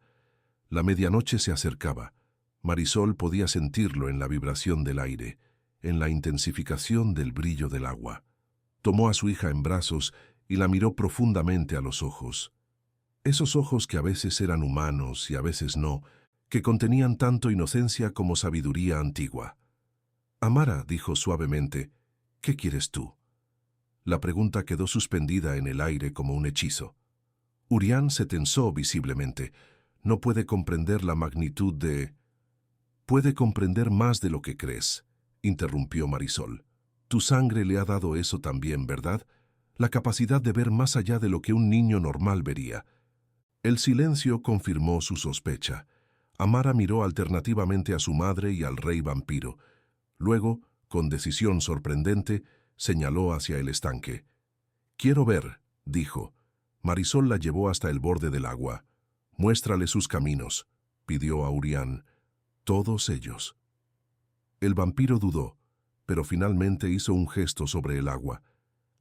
La medianoche se acercaba. Marisol podía sentirlo en la vibración del aire, en la intensificación del brillo del agua. Tomó a su hija en brazos y la miró profundamente a los ojos. Esos ojos que a veces eran humanos y a veces no, que contenían tanto inocencia como sabiduría antigua. Amara dijo suavemente, «¿Qué quieres tú?». La pregunta quedó suspendida en el aire como un hechizo. Urián se tensó visiblemente. No puede comprender la magnitud de... «Puede comprender más de lo que crees», interrumpió Marisol. «Tu sangre le ha dado eso también, ¿verdad? La capacidad de ver más allá de lo que un niño normal vería». El silencio confirmó su sospecha. Amara miró alternativamente a su madre y al rey vampiro. Luego, con decisión sorprendente, señaló hacia el estanque. «Quiero ver», dijo. Marisol la llevó hasta el borde del agua. «Muéstrale sus caminos», pidió a Urián. «Todos ellos». El vampiro dudó, pero finalmente hizo un gesto sobre el agua.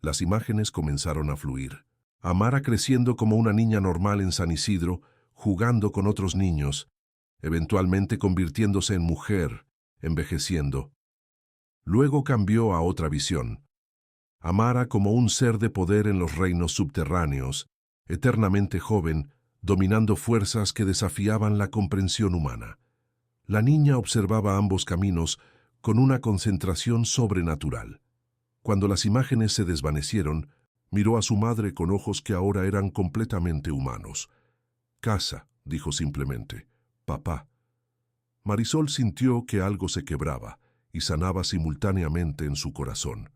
Las imágenes comenzaron a fluir. Amara creciendo como una niña normal en San Isidro, jugando con otros niños, eventualmente convirtiéndose en mujer, envejeciendo. Luego cambió a otra visión. Amara como un ser de poder en los reinos subterráneos, eternamente joven, dominando fuerzas que desafiaban la comprensión humana. La niña observaba ambos caminos con una concentración sobrenatural. Cuando las imágenes se desvanecieron, miró a su madre con ojos que ahora eran completamente humanos. «Casa», dijo simplemente. «Papá». Marisol sintió que algo se quebraba y sanaba simultáneamente en su corazón.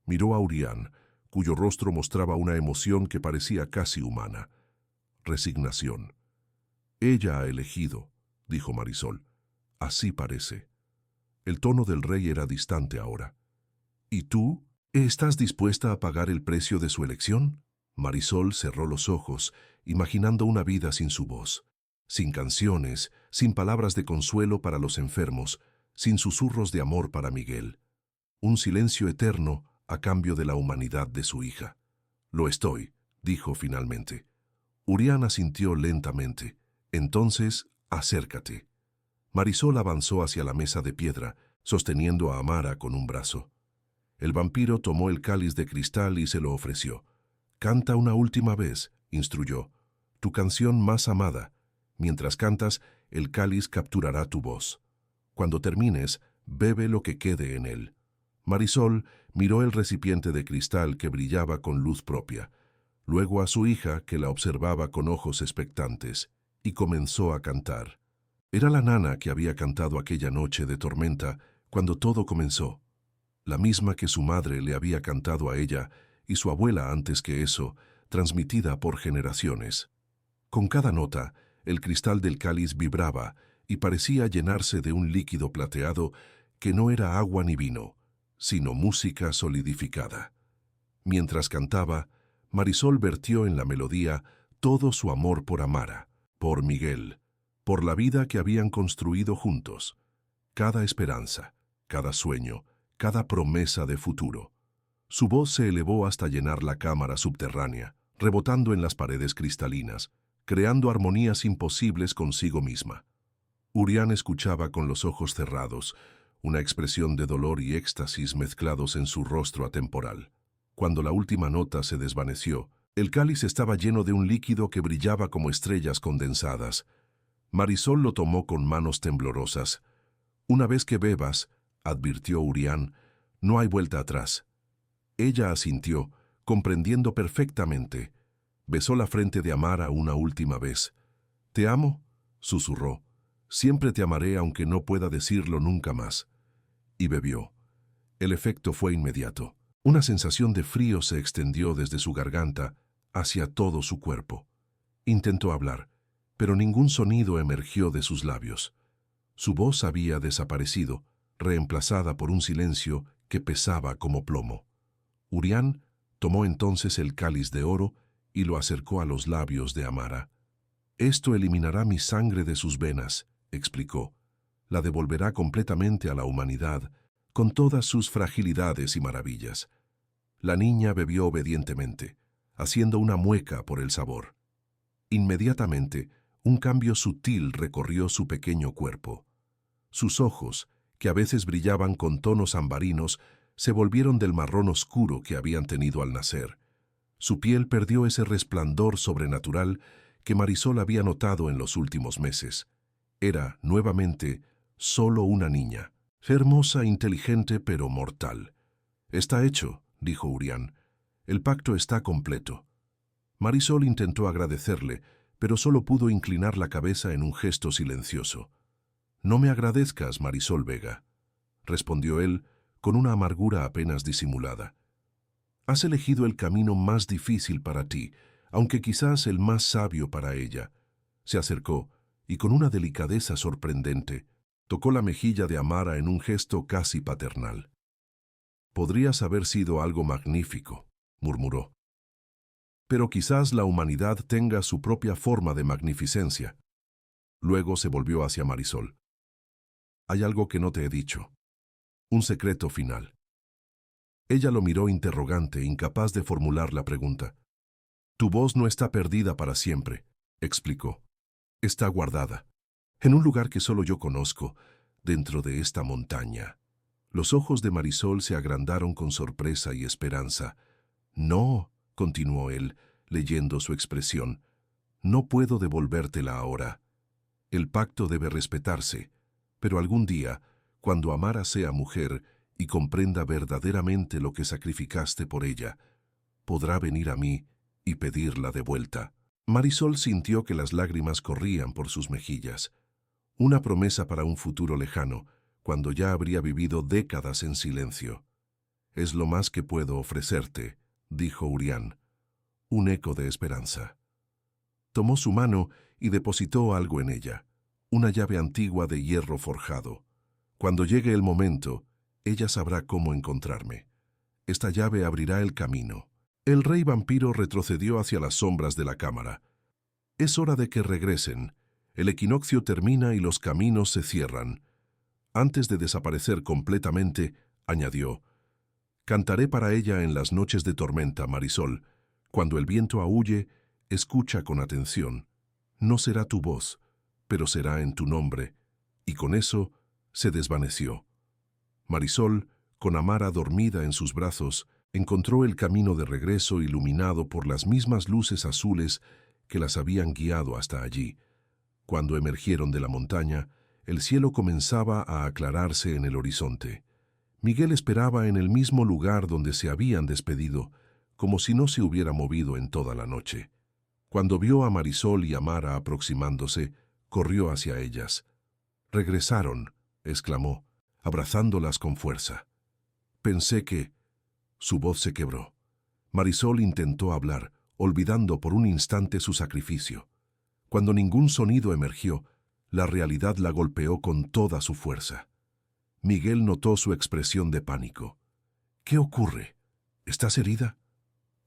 Miró a Urián, cuyo rostro mostraba una emoción que parecía casi humana. Resignación. «Ella ha elegido», dijo Marisol. «Así parece». El tono del rey era distante ahora. «¿Y tú? ¿Estás dispuesta a pagar el precio de su elección?». Marisol cerró los ojos, imaginando una vida sin su voz, sin canciones, sin palabras de consuelo para los enfermos, sin susurros de amor para Miguel. Un silencio eterno a cambio de la humanidad de su hija. «Lo estoy», dijo finalmente. Urián asintió lentamente. «Entonces, acércate». Marisol avanzó hacia la mesa de piedra, sosteniendo a Amara con un brazo. El vampiro tomó el cáliz de cristal y se lo ofreció. «Canta una última vez», instruyó. «Tu canción más amada. Mientras cantas, el cáliz capturará tu voz. Cuando termines, bebe lo que quede en él». Marisol miró el recipiente de cristal que brillaba con luz propia, luego a su hija que la observaba con ojos expectantes, y comenzó a cantar. Era la nana que había cantado aquella noche de tormenta cuando todo comenzó, la misma que su madre le había cantado a ella y su abuela antes que eso, transmitida por generaciones. Con cada nota, el cristal del cáliz vibraba y parecía llenarse de un líquido plateado que no era agua ni vino, sino música solidificada. Mientras cantaba, Marisol vertió en la melodía todo su amor por Amara, por Miguel, por la vida que habían construido juntos, cada esperanza, cada sueño, cada promesa de futuro. Su voz se elevó hasta llenar la cámara subterránea, rebotando en las paredes cristalinas, creando armonías imposibles consigo misma. Urián escuchaba con los ojos cerrados, una expresión de dolor y éxtasis mezclados en su rostro atemporal. Cuando la última nota se desvaneció, el cáliz estaba lleno de un líquido que brillaba como estrellas condensadas. Marisol lo tomó con manos temblorosas. «Una vez que bebas», advirtió Urián, «no hay vuelta atrás». Ella asintió, comprendiendo perfectamente. Besó la frente de Amara una última vez. «¿Te amo?», susurró. «Siempre te amaré aunque no pueda decirlo nunca más». Y bebió. El efecto fue inmediato. Una sensación de frío se extendió desde su garganta hacia todo su cuerpo. Intentó hablar, pero ningún sonido emergió de sus labios. Su voz había desaparecido, reemplazada por un silencio que pesaba como plomo. Urián tomó entonces el cáliz de oro y lo acercó a los labios de Amara. «Esto eliminará mi sangre de sus venas», explicó. «La devolverá completamente a la humanidad, con todas sus fragilidades y maravillas». La niña bebió obedientemente, haciendo una mueca por el sabor. Inmediatamente, un cambio sutil recorrió su pequeño cuerpo. Sus ojos, que a veces brillaban con tonos ambarinos, se volvieron del marrón oscuro que habían tenido al nacer. Su piel perdió ese resplandor sobrenatural que Marisol había notado en los últimos meses. Era, nuevamente, solo una niña, hermosa, inteligente, pero mortal. «Está hecho», dijo Urián. «El pacto está completo». Marisol intentó agradecerle, pero solo pudo inclinar la cabeza en un gesto silencioso. «No me agradezcas, Marisol Vega», respondió él con una amargura apenas disimulada. «Has elegido el camino más difícil para ti, aunque quizás el más sabio para ella». Se acercó y con una delicadeza sorprendente tocó la mejilla de Amara en un gesto casi paternal. «Podrías haber sido algo magnífico», murmuró. «Pero quizás la humanidad tenga su propia forma de magnificencia». Luego se volvió hacia Marisol. «Hay algo que no te he dicho. Un secreto final». Ella lo miró interrogante, incapaz de formular la pregunta. «Tu voz no está perdida para siempre», explicó. «Está guardada, en un lugar que solo yo conozco, dentro de esta montaña». Los ojos de Marisol se agrandaron con sorpresa y esperanza. «No», continuó él, leyendo su expresión, «no puedo devolvértela ahora. El pacto debe respetarse, pero algún día, cuando Amara sea mujer y comprenda verdaderamente lo que sacrificaste por ella, podrá venir a mí y pedirla de vuelta». Marisol sintió que las lágrimas corrían por sus mejillas. Una promesa para un futuro lejano, cuando ya habría vivido décadas en silencio. «Es lo más que puedo ofrecerte», dijo Urián. Un eco de esperanza. Tomó su mano y depositó algo en ella, una llave antigua de hierro forjado. «Cuando llegue el momento, ella sabrá cómo encontrarme. Esta llave abrirá el camino». El rey vampiro retrocedió hacia las sombras de la cámara. «Es hora de que regresen. El equinoccio termina y los caminos se cierran». Antes de desaparecer completamente, añadió: «Cantaré para ella en las noches de tormenta, Marisol. Cuando el viento aúlle, escucha con atención. No será tu voz, pero será en tu nombre». Y con eso se desvaneció. Marisol, con Amara dormida en sus brazos, encontró el camino de regreso iluminado por las mismas luces azules que las habían guiado hasta allí. Cuando emergieron de la montaña, el cielo comenzaba a aclararse en el horizonte. Miguel esperaba en el mismo lugar donde se habían despedido, como si no se hubiera movido en toda la noche. Cuando vio a Marisol y Amara aproximándose, corrió hacia ellas. «Regresaron», exclamó, abrazándolas con fuerza. «Pensé que...» Su voz se quebró. Marisol intentó hablar, olvidando por un instante su sacrificio. Cuando ningún sonido emergió, la realidad la golpeó con toda su fuerza. Miguel notó su expresión de pánico. «¿Qué ocurre? ¿Estás herida?».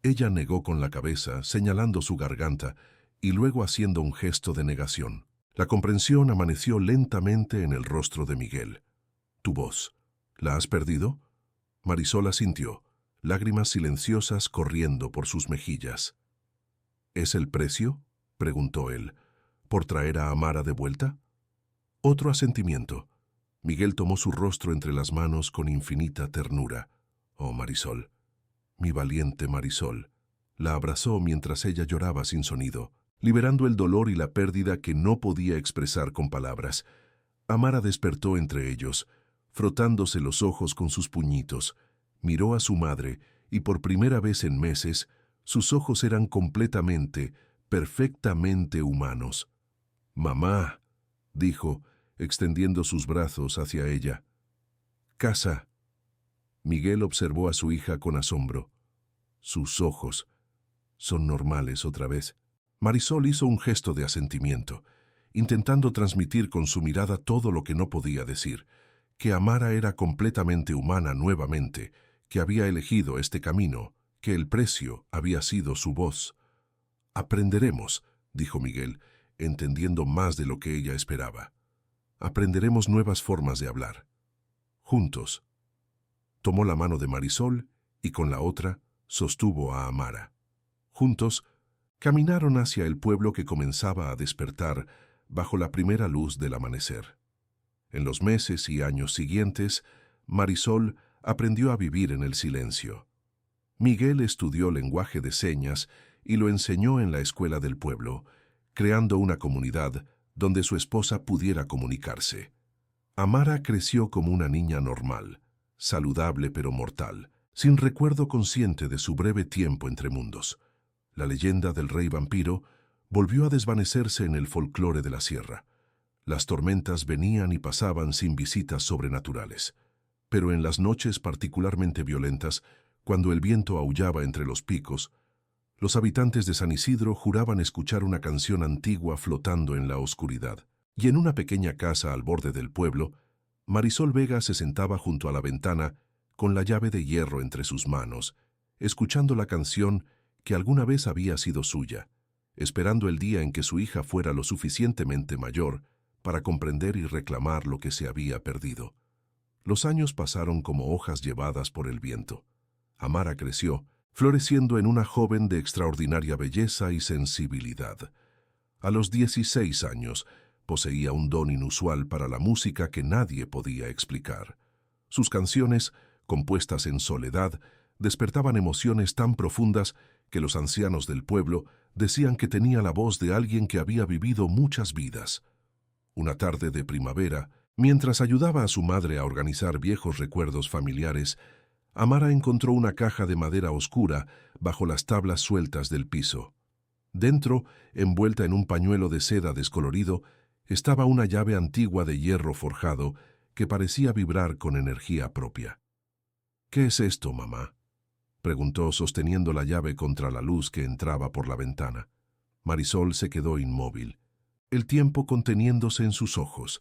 Ella negó con la cabeza, señalando su garganta, y luego haciendo un gesto de negación. La comprensión amaneció lentamente en el rostro de Miguel. «¿Tu voz? ¿La has perdido?». Marisol asintió, lágrimas silenciosas corriendo por sus mejillas. «¿Es el precio?», preguntó él, «por traer a Amara de vuelta». Otro asentimiento. Miguel tomó su rostro entre las manos con infinita ternura. «Oh, Marisol, mi valiente Marisol». La abrazó mientras ella lloraba sin sonido, liberando el dolor y la pérdida que no podía expresar con palabras. Amara despertó entre ellos, frotándose los ojos con sus puñitos. Miró a su madre y por primera vez en meses, sus ojos eran completamente, perfectamente humanos. «Mamá», dijo, extendiendo sus brazos hacia ella. «Casa». Miguel observó a su hija con asombro. Sus ojos son normales otra vez. Marisol hizo un gesto de asentimiento, intentando transmitir con su mirada todo lo que no podía decir, que Amara era completamente humana nuevamente, que había elegido este camino, que el precio había sido su voz. «Aprenderemos», dijo Miguel, entendiendo más de lo que ella esperaba. «Aprenderemos nuevas formas de hablar. Juntos». Tomó la mano de Marisol y con la otra sostuvo a Amara. Juntos caminaron hacia el pueblo que comenzaba a despertar bajo la primera luz del amanecer. En los meses y años siguientes, Marisol aprendió a vivir en el silencio. Miguel estudió lenguaje de señas y lo enseñó en la escuela del pueblo, creando una comunidad donde su esposa pudiera comunicarse. Amara creció como una niña normal, saludable pero mortal, sin recuerdo consciente de su breve tiempo entre mundos. La leyenda del rey vampiro volvió a desvanecerse en el folclore de la sierra. Las tormentas venían y pasaban sin visitas sobrenaturales. Pero en las noches particularmente violentas, cuando el viento aullaba entre los picos, los habitantes de San Isidro juraban escuchar una canción antigua flotando en la oscuridad. Y en una pequeña casa al borde del pueblo, Marisol Vega se sentaba junto a la ventana con la llave de hierro entre sus manos, escuchando la canción que alguna vez había sido suya, esperando el día en que su hija fuera lo suficientemente mayor para comprender y reclamar lo que se había perdido. Los años pasaron como hojas llevadas por el viento. Amara creció, floreciendo en una joven de extraordinaria belleza y sensibilidad. A los 16 años, poseía un don inusual para la música que nadie podía explicar. Sus canciones, compuestas en soledad, despertaban emociones tan profundas que los ancianos del pueblo decían que tenía la voz de alguien que había vivido muchas vidas. Una tarde de primavera, mientras ayudaba a su madre a organizar viejos recuerdos familiares, Amara encontró una caja de madera oscura bajo las tablas sueltas del piso. Dentro, envuelta en un pañuelo de seda descolorido, estaba una llave antigua de hierro forjado que parecía vibrar con energía propia. «¿Qué es esto, mamá?», preguntó sosteniendo la llave contra la luz que entraba por la ventana. Marisol se quedó inmóvil, el tiempo conteniéndose en sus ojos.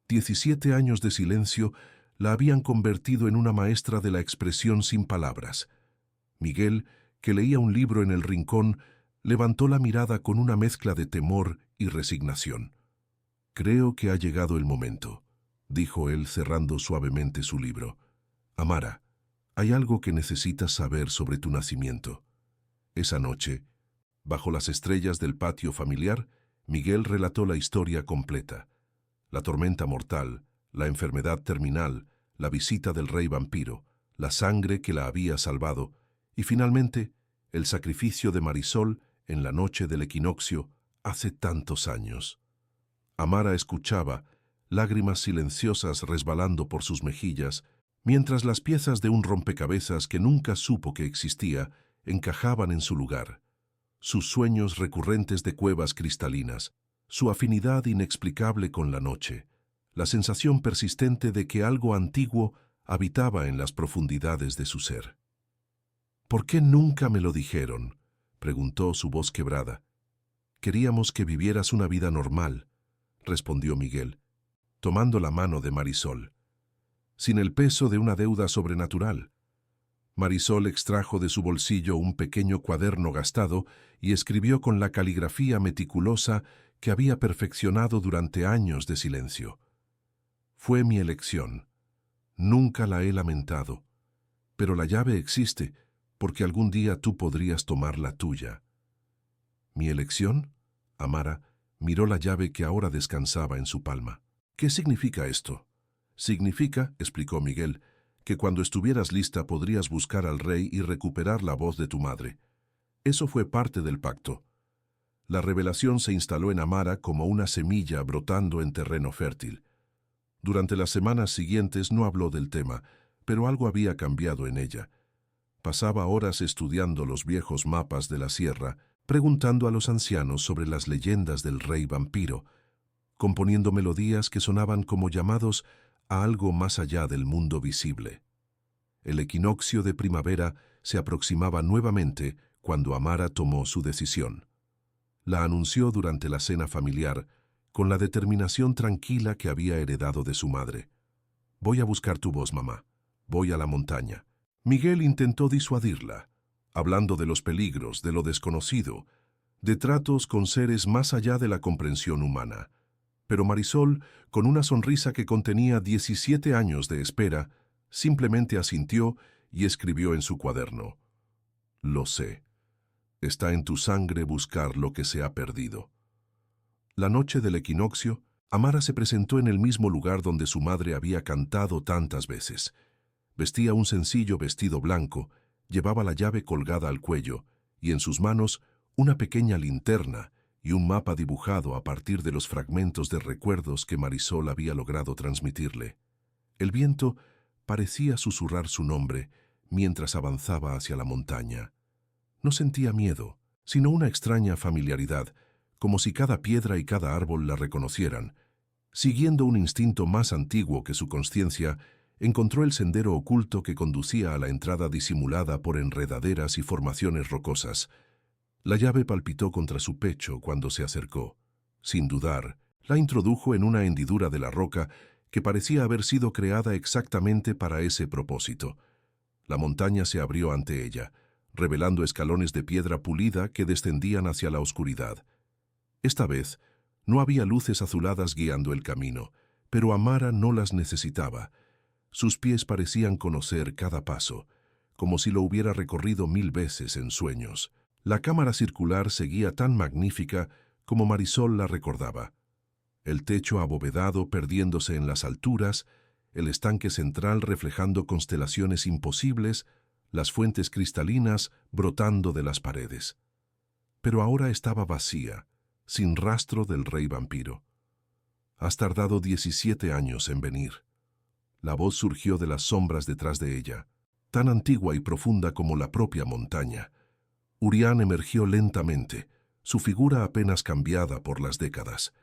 17 años de silencio la habían convertido en una maestra de la expresión sin palabras. Miguel, que leía un libro en el rincón, levantó la mirada con una mezcla de temor y resignación. «Creo que ha llegado el momento», dijo él cerrando suavemente su libro. «Amara, hay algo que necesitas saber sobre tu nacimiento». Esa noche, bajo las estrellas del patio familiar, Miguel relató la historia completa. La tormenta mortal, la enfermedad terminal, la visita del rey vampiro, la sangre que la había salvado y finalmente el sacrificio de Marisol en la noche del equinoccio hace tantos años. Amara escuchaba, lágrimas silenciosas resbalando por sus mejillas, mientras las piezas de un rompecabezas que nunca supo que existía encajaban en su lugar. Sus sueños recurrentes de cuevas cristalinas, su afinidad inexplicable con la noche, la sensación persistente de que algo antiguo habitaba en las profundidades de su ser. «¿Por qué nunca me lo dijeron?», preguntó su voz quebrada. «Queríamos que vivieras una vida normal», respondió Miguel, tomando la mano de Marisol, sin el peso de una deuda sobrenatural. Marisol extrajo de su bolsillo un pequeño cuaderno gastado y escribió con la caligrafía meticulosa que había perfeccionado durante años de silencio. «Fue mi elección. Nunca la he lamentado. Pero la llave existe, porque algún día tú podrías tomar la tuya». «¿Mi elección?», Amara miró la llave que ahora descansaba en su palma. «¿Qué significa esto?». «Significa», explicó Miguel, «que cuando estuvieras lista podrías buscar al rey y recuperar la voz de tu madre. Eso fue parte del pacto». La revelación se instaló en Amara como una semilla brotando en terreno fértil. Durante las semanas siguientes no habló del tema, pero algo había cambiado en ella. Pasaba horas estudiando los viejos mapas de la sierra, preguntando a los ancianos sobre las leyendas del rey vampiro, componiendo melodías que sonaban como llamados a algo más allá del mundo visible. El equinoccio de primavera se aproximaba nuevamente cuando Amara tomó su decisión. La anunció durante la cena familiar, con la determinación tranquila que había heredado de su madre. «Voy a buscar tu voz, mamá. Voy a la montaña». Miguel intentó disuadirla, hablando de los peligros, de lo desconocido, de tratos con seres más allá de la comprensión humana. Pero Marisol, con una sonrisa que contenía 17 años de espera, simplemente asintió y escribió en su cuaderno: «Lo sé. Está en tu sangre buscar lo que se ha perdido». La noche del equinoccio, Amara se presentó en el mismo lugar donde su madre había cantado tantas veces. Vestía un sencillo vestido blanco, llevaba la llave colgada al cuello y en sus manos una pequeña linterna y un mapa dibujado a partir de los fragmentos de recuerdos que Marisol había logrado transmitirle. El viento parecía susurrar su nombre mientras avanzaba hacia la montaña. No sentía miedo, sino una extraña familiaridad, como si cada piedra y cada árbol la reconocieran. Siguiendo un instinto más antiguo que su consciencia, encontró el sendero oculto que conducía a la entrada disimulada por enredaderas y formaciones rocosas. La llave palpitó contra su pecho cuando se acercó. Sin dudar, la introdujo en una hendidura de la roca que parecía haber sido creada exactamente para ese propósito. La montaña se abrió ante ella, revelando escalones de piedra pulida que descendían hacia la oscuridad. Esta vez, no había luces azuladas guiando el camino, pero Amara no las necesitaba. Sus pies parecían conocer cada paso, como si lo hubiera recorrido 1000 veces en sueños. La cámara circular seguía tan magnífica como Marisol la recordaba. El techo abovedado perdiéndose en las alturas, el estanque central reflejando constelaciones imposibles, las fuentes cristalinas brotando de las paredes. Pero ahora estaba vacía, sin rastro del rey vampiro. «Has tardado 17 años en venir». La voz surgió de las sombras detrás de ella, tan antigua y profunda como la propia montaña. Urián emergió lentamente, su figura apenas cambiada por las décadas.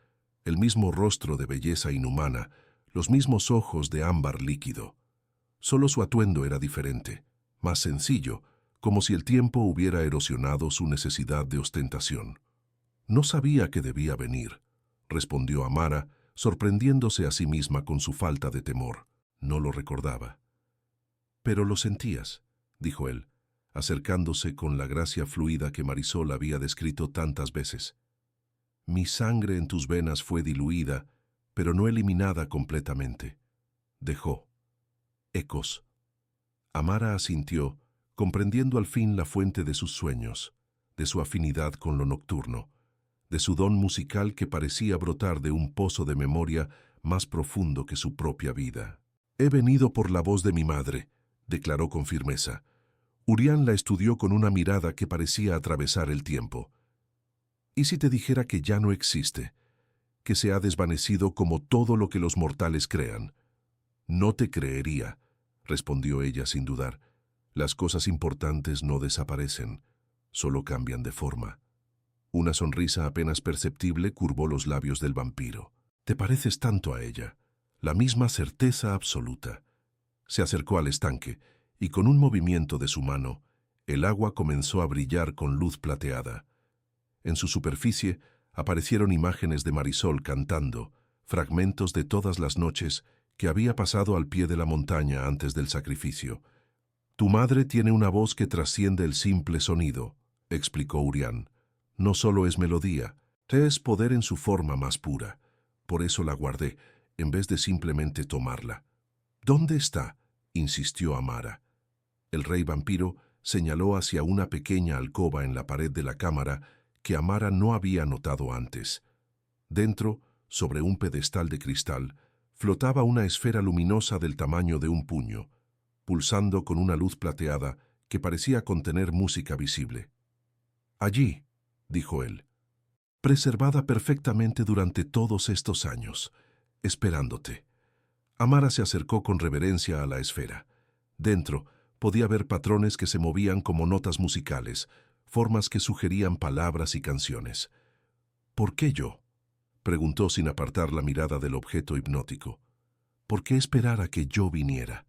El mismo rostro de belleza inhumana, los mismos ojos de ámbar líquido. Solo su atuendo era diferente, más sencillo, como si el tiempo hubiera erosionado su necesidad de ostentación. «No sabía que debía venir», respondió Amara, sorprendiéndose a sí misma con su falta de temor. No lo recordaba. «Pero lo sentías», dijo él, acercándose con la gracia fluida que Marisol había descrito tantas veces. «Mi sangre en tus venas fue diluida, pero no eliminada completamente. Dejó ecos». Amara asintió, comprendiendo al fin la fuente de sus sueños, de su afinidad con lo nocturno, de su don musical que parecía brotar de un pozo de memoria más profundo que su propia vida. «He venido por la voz de mi madre», declaró con firmeza. Urián la estudió con una mirada que parecía atravesar el tiempo. «¿Y si te dijera que ya no existe, que se ha desvanecido como todo lo que los mortales crean?» «No te creería», respondió ella sin dudar. «Las cosas importantes no desaparecen, solo cambian de forma». Una sonrisa apenas perceptible curvó los labios del vampiro. «Te pareces tanto a ella, la misma certeza absoluta». Se acercó al estanque, y con un movimiento de su mano, el agua comenzó a brillar con luz plateada. En su superficie aparecieron imágenes de Marisol cantando, fragmentos de todas las noches que había pasado al pie de la montaña antes del sacrificio. «Tu madre tiene una voz que trasciende el simple sonido», explicó Urián. «No solo es melodía, es poder en su forma más pura. Por eso la guardé, en vez de simplemente tomarla». «¿Dónde está?», insistió Amara. El rey vampiro señaló hacia una pequeña alcoba en la pared de la cámara que Amara no había notado antes. Dentro, sobre un pedestal de cristal, flotaba una esfera luminosa del tamaño de un puño, pulsando con una luz plateada que parecía contener música visible. «Allí», dijo él, «preservada perfectamente durante todos estos años, esperándote». Amara se acercó con reverencia a la esfera. Dentro podía ver patrones que se movían como notas musicales, formas que sugerían palabras y canciones. «¿Por qué yo?», preguntó sin apartar la mirada del objeto hipnótico. «¿Por qué esperar a que yo viniera?».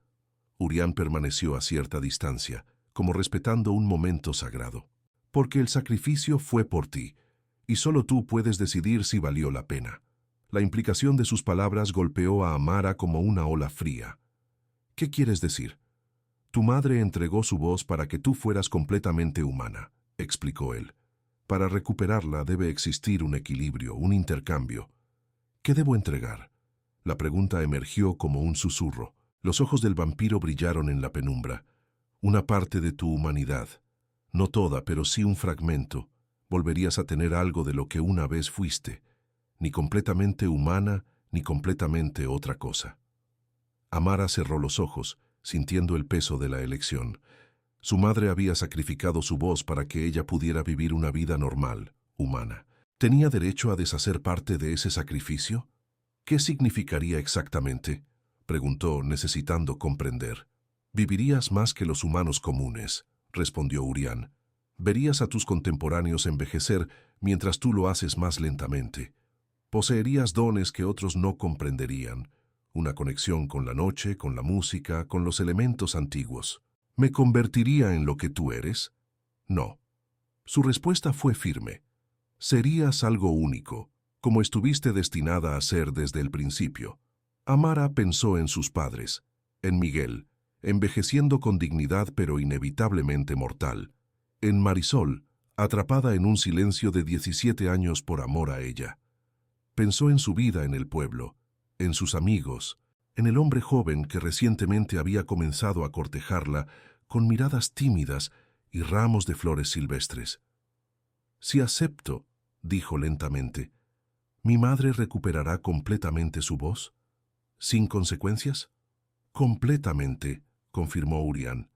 Urián permaneció a cierta distancia, como respetando un momento sagrado. «Porque el sacrificio fue por ti, y solo tú puedes decidir si valió la pena». La implicación de sus palabras golpeó a Amara como una ola fría. «¿Qué quieres decir?». «Tu madre entregó su voz para que tú fueras completamente humana», explicó él. «Para recuperarla debe existir un equilibrio, un intercambio». «¿Qué debo entregar?». La pregunta emergió como un susurro. Los ojos del vampiro brillaron en la penumbra. «Una parte de tu humanidad. No toda, pero sí un fragmento. Volverías a tener algo de lo que una vez fuiste. Ni completamente humana, ni completamente otra cosa». Amara cerró los ojos, sintiendo el peso de la elección. Su madre había sacrificado su voz para que ella pudiera vivir una vida normal, humana. ¿Tenía derecho a deshacer parte de ese sacrificio? ¿Qué significaría exactamente?, preguntó, necesitando comprender. Vivirías más que los humanos comunes, respondió Urián. Verías a tus contemporáneos envejecer mientras tú lo haces más lentamente. Poseerías dones que otros no comprenderían, una conexión con la noche, con la música, con los elementos antiguos. ¿Me convertiría en lo que tú eres? No. Su respuesta fue firme. Serías algo único, como estuviste destinada a ser desde el principio. Amara pensó en sus padres, en Miguel, envejeciendo con dignidad pero inevitablemente mortal, en Marisol, atrapada en un silencio de 17 años por amor a ella. Pensó en su vida en el pueblo, en sus amigos, en el hombre joven que recientemente había comenzado a cortejarla con miradas tímidas y ramos de flores silvestres. Si acepto, dijo lentamente, ¿mi madre recuperará completamente su voz? ¿Sin consecuencias? Completamente, confirmó Urián.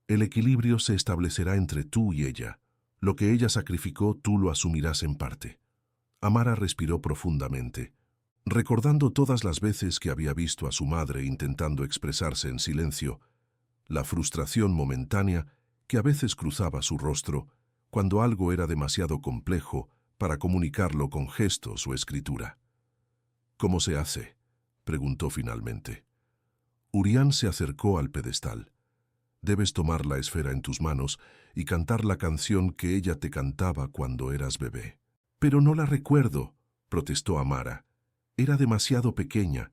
El equilibrio se establecerá entre tú y ella. Lo que ella sacrificó, tú lo asumirás en parte. Amara respiró profundamente, recordando todas las veces que había visto a su madre intentando expresarse en silencio, la frustración momentánea que a veces cruzaba su rostro cuando algo era demasiado complejo para comunicarlo con gestos o escritura. ¿Cómo se hace?, preguntó finalmente. Urián se acercó al pedestal. Debes tomar la esfera en tus manos y cantar la canción que ella te cantaba cuando eras bebé. Pero no la recuerdo, protestó Amara. Era demasiado pequeña.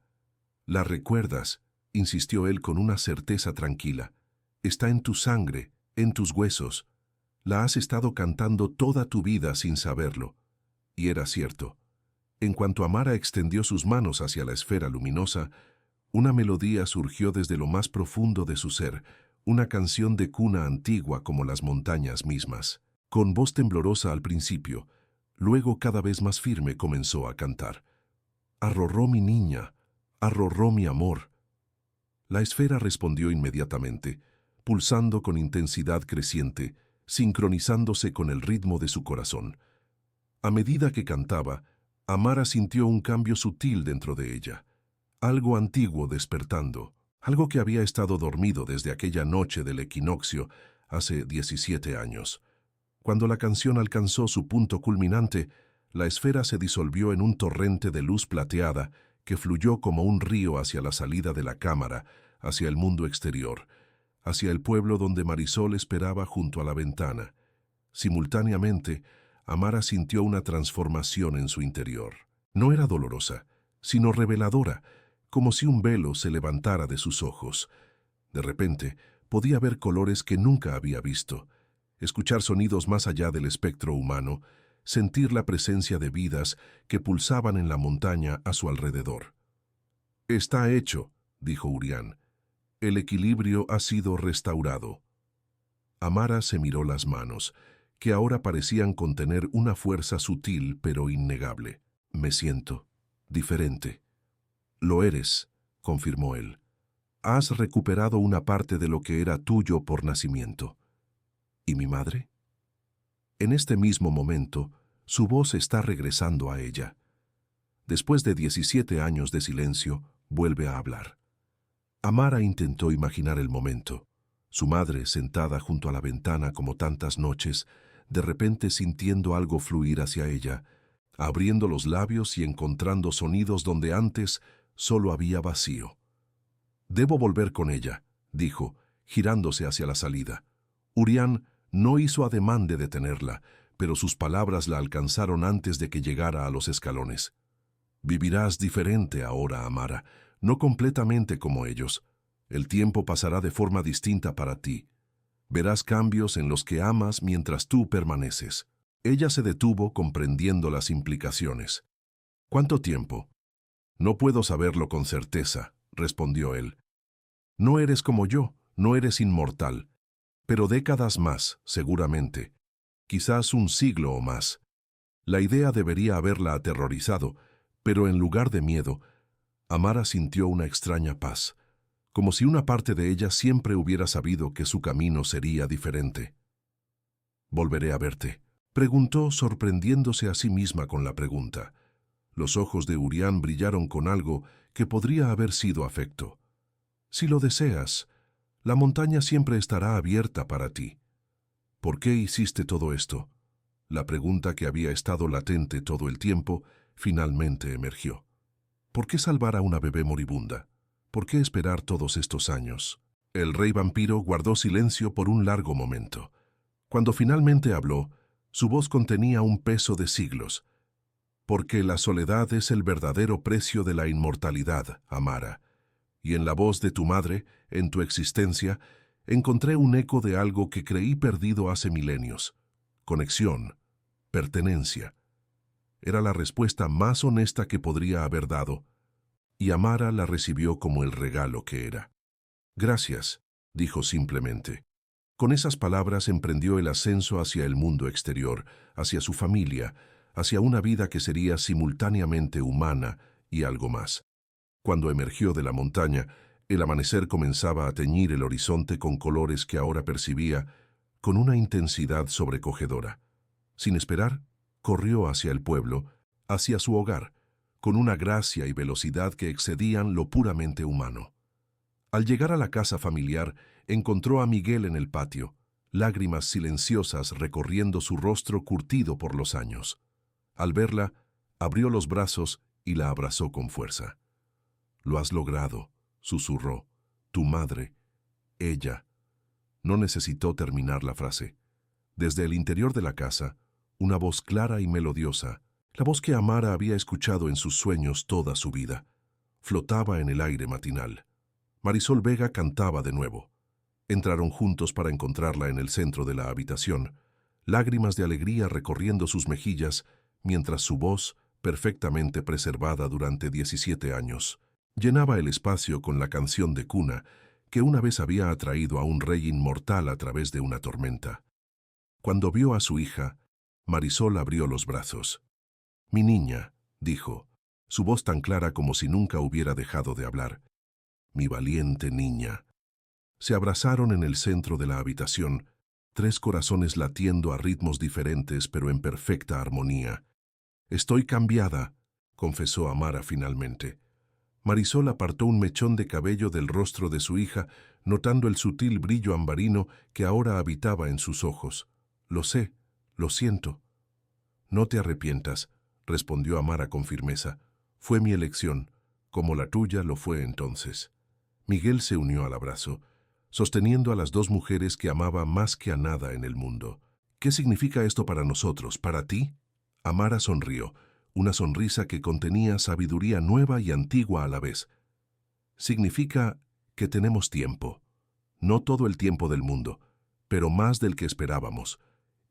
La recuerdas, insistió él con una certeza tranquila. Está en tu sangre, en tus huesos. La has estado cantando toda tu vida sin saberlo. Y era cierto. En cuanto Amara extendió sus manos hacia la esfera luminosa, una melodía surgió desde lo más profundo de su ser, una canción de cuna antigua como las montañas mismas. Con voz temblorosa al principio, luego cada vez más firme comenzó a cantar. Arrorró mi niña, arrorró mi amor. La esfera respondió inmediatamente, pulsando con intensidad creciente, sincronizándose con el ritmo de su corazón. A medida que cantaba, Amara sintió un cambio sutil dentro de ella, algo antiguo despertando, algo que había estado dormido desde aquella noche del equinoccio hace 17 años. Cuando la canción alcanzó su punto culminante, la esfera se disolvió en un torrente de luz plateada que fluyó como un río hacia la salida de la cámara, hacia el mundo exterior, hacia el pueblo donde Marisol esperaba junto a la ventana. Simultáneamente, Amara sintió una transformación en su interior. No era dolorosa, sino reveladora, como si un velo se levantara de sus ojos. De repente, podía ver colores que nunca había visto, escuchar sonidos más allá del espectro humano, sentir la presencia de vidas que pulsaban en la montaña a su alrededor. «Está hecho», dijo Urián. «El equilibrio ha sido restaurado». Amara se miró las manos, que ahora parecían contener una fuerza sutil pero innegable. «Me siento diferente». «Lo eres», confirmó él. «Has recuperado una parte de lo que era tuyo por nacimiento». ¿Y mi madre? En este mismo momento, su voz está regresando a ella. Después de 17 años de silencio, vuelve a hablar. Amara intentó imaginar el momento. Su madre, sentada junto a la ventana como tantas noches, de repente sintiendo algo fluir hacia ella, abriendo los labios y encontrando sonidos donde antes solo había vacío. «Debo volver con ella», dijo, girándose hacia la salida. Urián no hizo ademán de detenerla, pero sus palabras la alcanzaron antes de que llegara a los escalones. «Vivirás diferente ahora, Amara, no completamente como ellos. El tiempo pasará de forma distinta para ti. Verás cambios en los que amas mientras tú permaneces». Ella se detuvo comprendiendo las implicaciones. «¿Cuánto tiempo?» «No puedo saberlo con certeza», respondió él. «No eres como yo, no eres inmortal. Pero décadas más, seguramente. Quizás un siglo o más». La idea debería haberla aterrorizado, pero en lugar de miedo, Amara sintió una extraña paz, como si una parte de ella siempre hubiera sabido que su camino sería diferente. «Volveré a verte», Preguntó, sorprendiéndose a sí misma con la pregunta. Los ojos de Urián brillaron con algo que podría haber sido afecto. Si lo deseas, la montaña siempre estará abierta para ti. ¿Por qué hiciste todo esto? La pregunta que había estado latente todo el tiempo finalmente emergió. ¿Por qué salvar a una bebé moribunda? ¿Por qué esperar todos estos años? El rey vampiro guardó silencio por un largo momento. Cuando finalmente habló, su voz contenía un peso de siglos. Porque la soledad es el verdadero precio de la inmortalidad, Amara. Y en la voz de tu madre, en tu existencia, encontré un eco de algo que creí perdido hace milenios. Conexión, pertenencia. Era la respuesta más honesta que podría haber dado, y Amara la recibió como el regalo que era. Gracias, dijo simplemente. Con esas palabras emprendió el ascenso hacia el mundo exterior, hacia su familia, hacia una vida que sería simultáneamente humana y algo más. Cuando emergió de la montaña, el amanecer comenzaba a teñir el horizonte con colores que ahora percibía con una intensidad sobrecogedora. Sin esperar, corrió hacia el pueblo, hacia su hogar, con una gracia y velocidad que excedían lo puramente humano. Al llegar a la casa familiar, encontró a Miguel en el patio, lágrimas silenciosas recorriendo su rostro curtido por los años. Al verla, abrió los brazos y la abrazó con fuerza. «Lo has logrado», susurró. «Tu madre, ella». No necesitó terminar la frase. Desde el interior de la casa, una voz clara y melodiosa, la voz que Amara había escuchado en sus sueños toda su vida, flotaba en el aire matinal. Marisol Vega cantaba de nuevo. Entraron juntos para encontrarla en el centro de la habitación, lágrimas de alegría recorriendo sus mejillas, mientras su voz, perfectamente preservada durante 17 años, llenaba el espacio con la canción de cuna que una vez había atraído a un rey inmortal a través de una tormenta. Cuando vio a su hija, Marisol abrió los brazos. «Mi niña», dijo, su voz tan clara como si nunca hubiera dejado de hablar. «Mi valiente niña». Se abrazaron en el centro de la habitación, 3 corazones latiendo a ritmos diferentes pero en perfecta armonía. «Estoy cambiada», confesó Amara finalmente. Marisol apartó un mechón de cabello del rostro de su hija, notando el sutil brillo ambarino que ahora habitaba en sus ojos. «Lo sé, lo siento». «No te arrepientas», respondió Amara con firmeza. «Fue mi elección, como la tuya lo fue entonces». Miguel se unió al abrazo, sosteniendo a las 2 mujeres que amaba más que a nada en el mundo. «¿Qué significa esto para nosotros, para ti?» Amara sonrió, una sonrisa que contenía sabiduría nueva y antigua a la vez. «Significa que tenemos tiempo. No todo el tiempo del mundo, pero más del que esperábamos.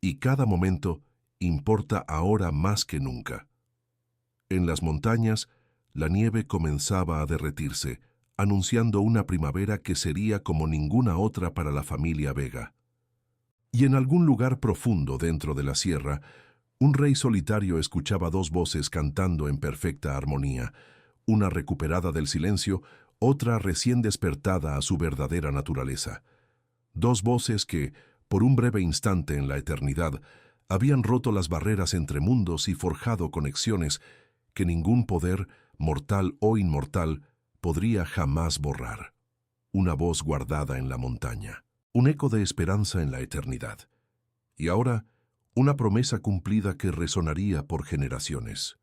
Y cada momento importa ahora más que nunca». En las montañas, la nieve comenzaba a derretirse, anunciando una primavera que sería como ninguna otra para la familia Vega. Y en algún lugar profundo dentro de la sierra, un rey solitario escuchaba 2 voces cantando en perfecta armonía, una recuperada del silencio, otra recién despertada a su verdadera naturaleza. 2 voces que, por un breve instante en la eternidad, habían roto las barreras entre mundos y forjado conexiones que ningún poder, mortal o inmortal, podría jamás borrar. Una voz guardada en la montaña, un eco de esperanza en la eternidad. Y ahora, una promesa cumplida que resonaría por generaciones.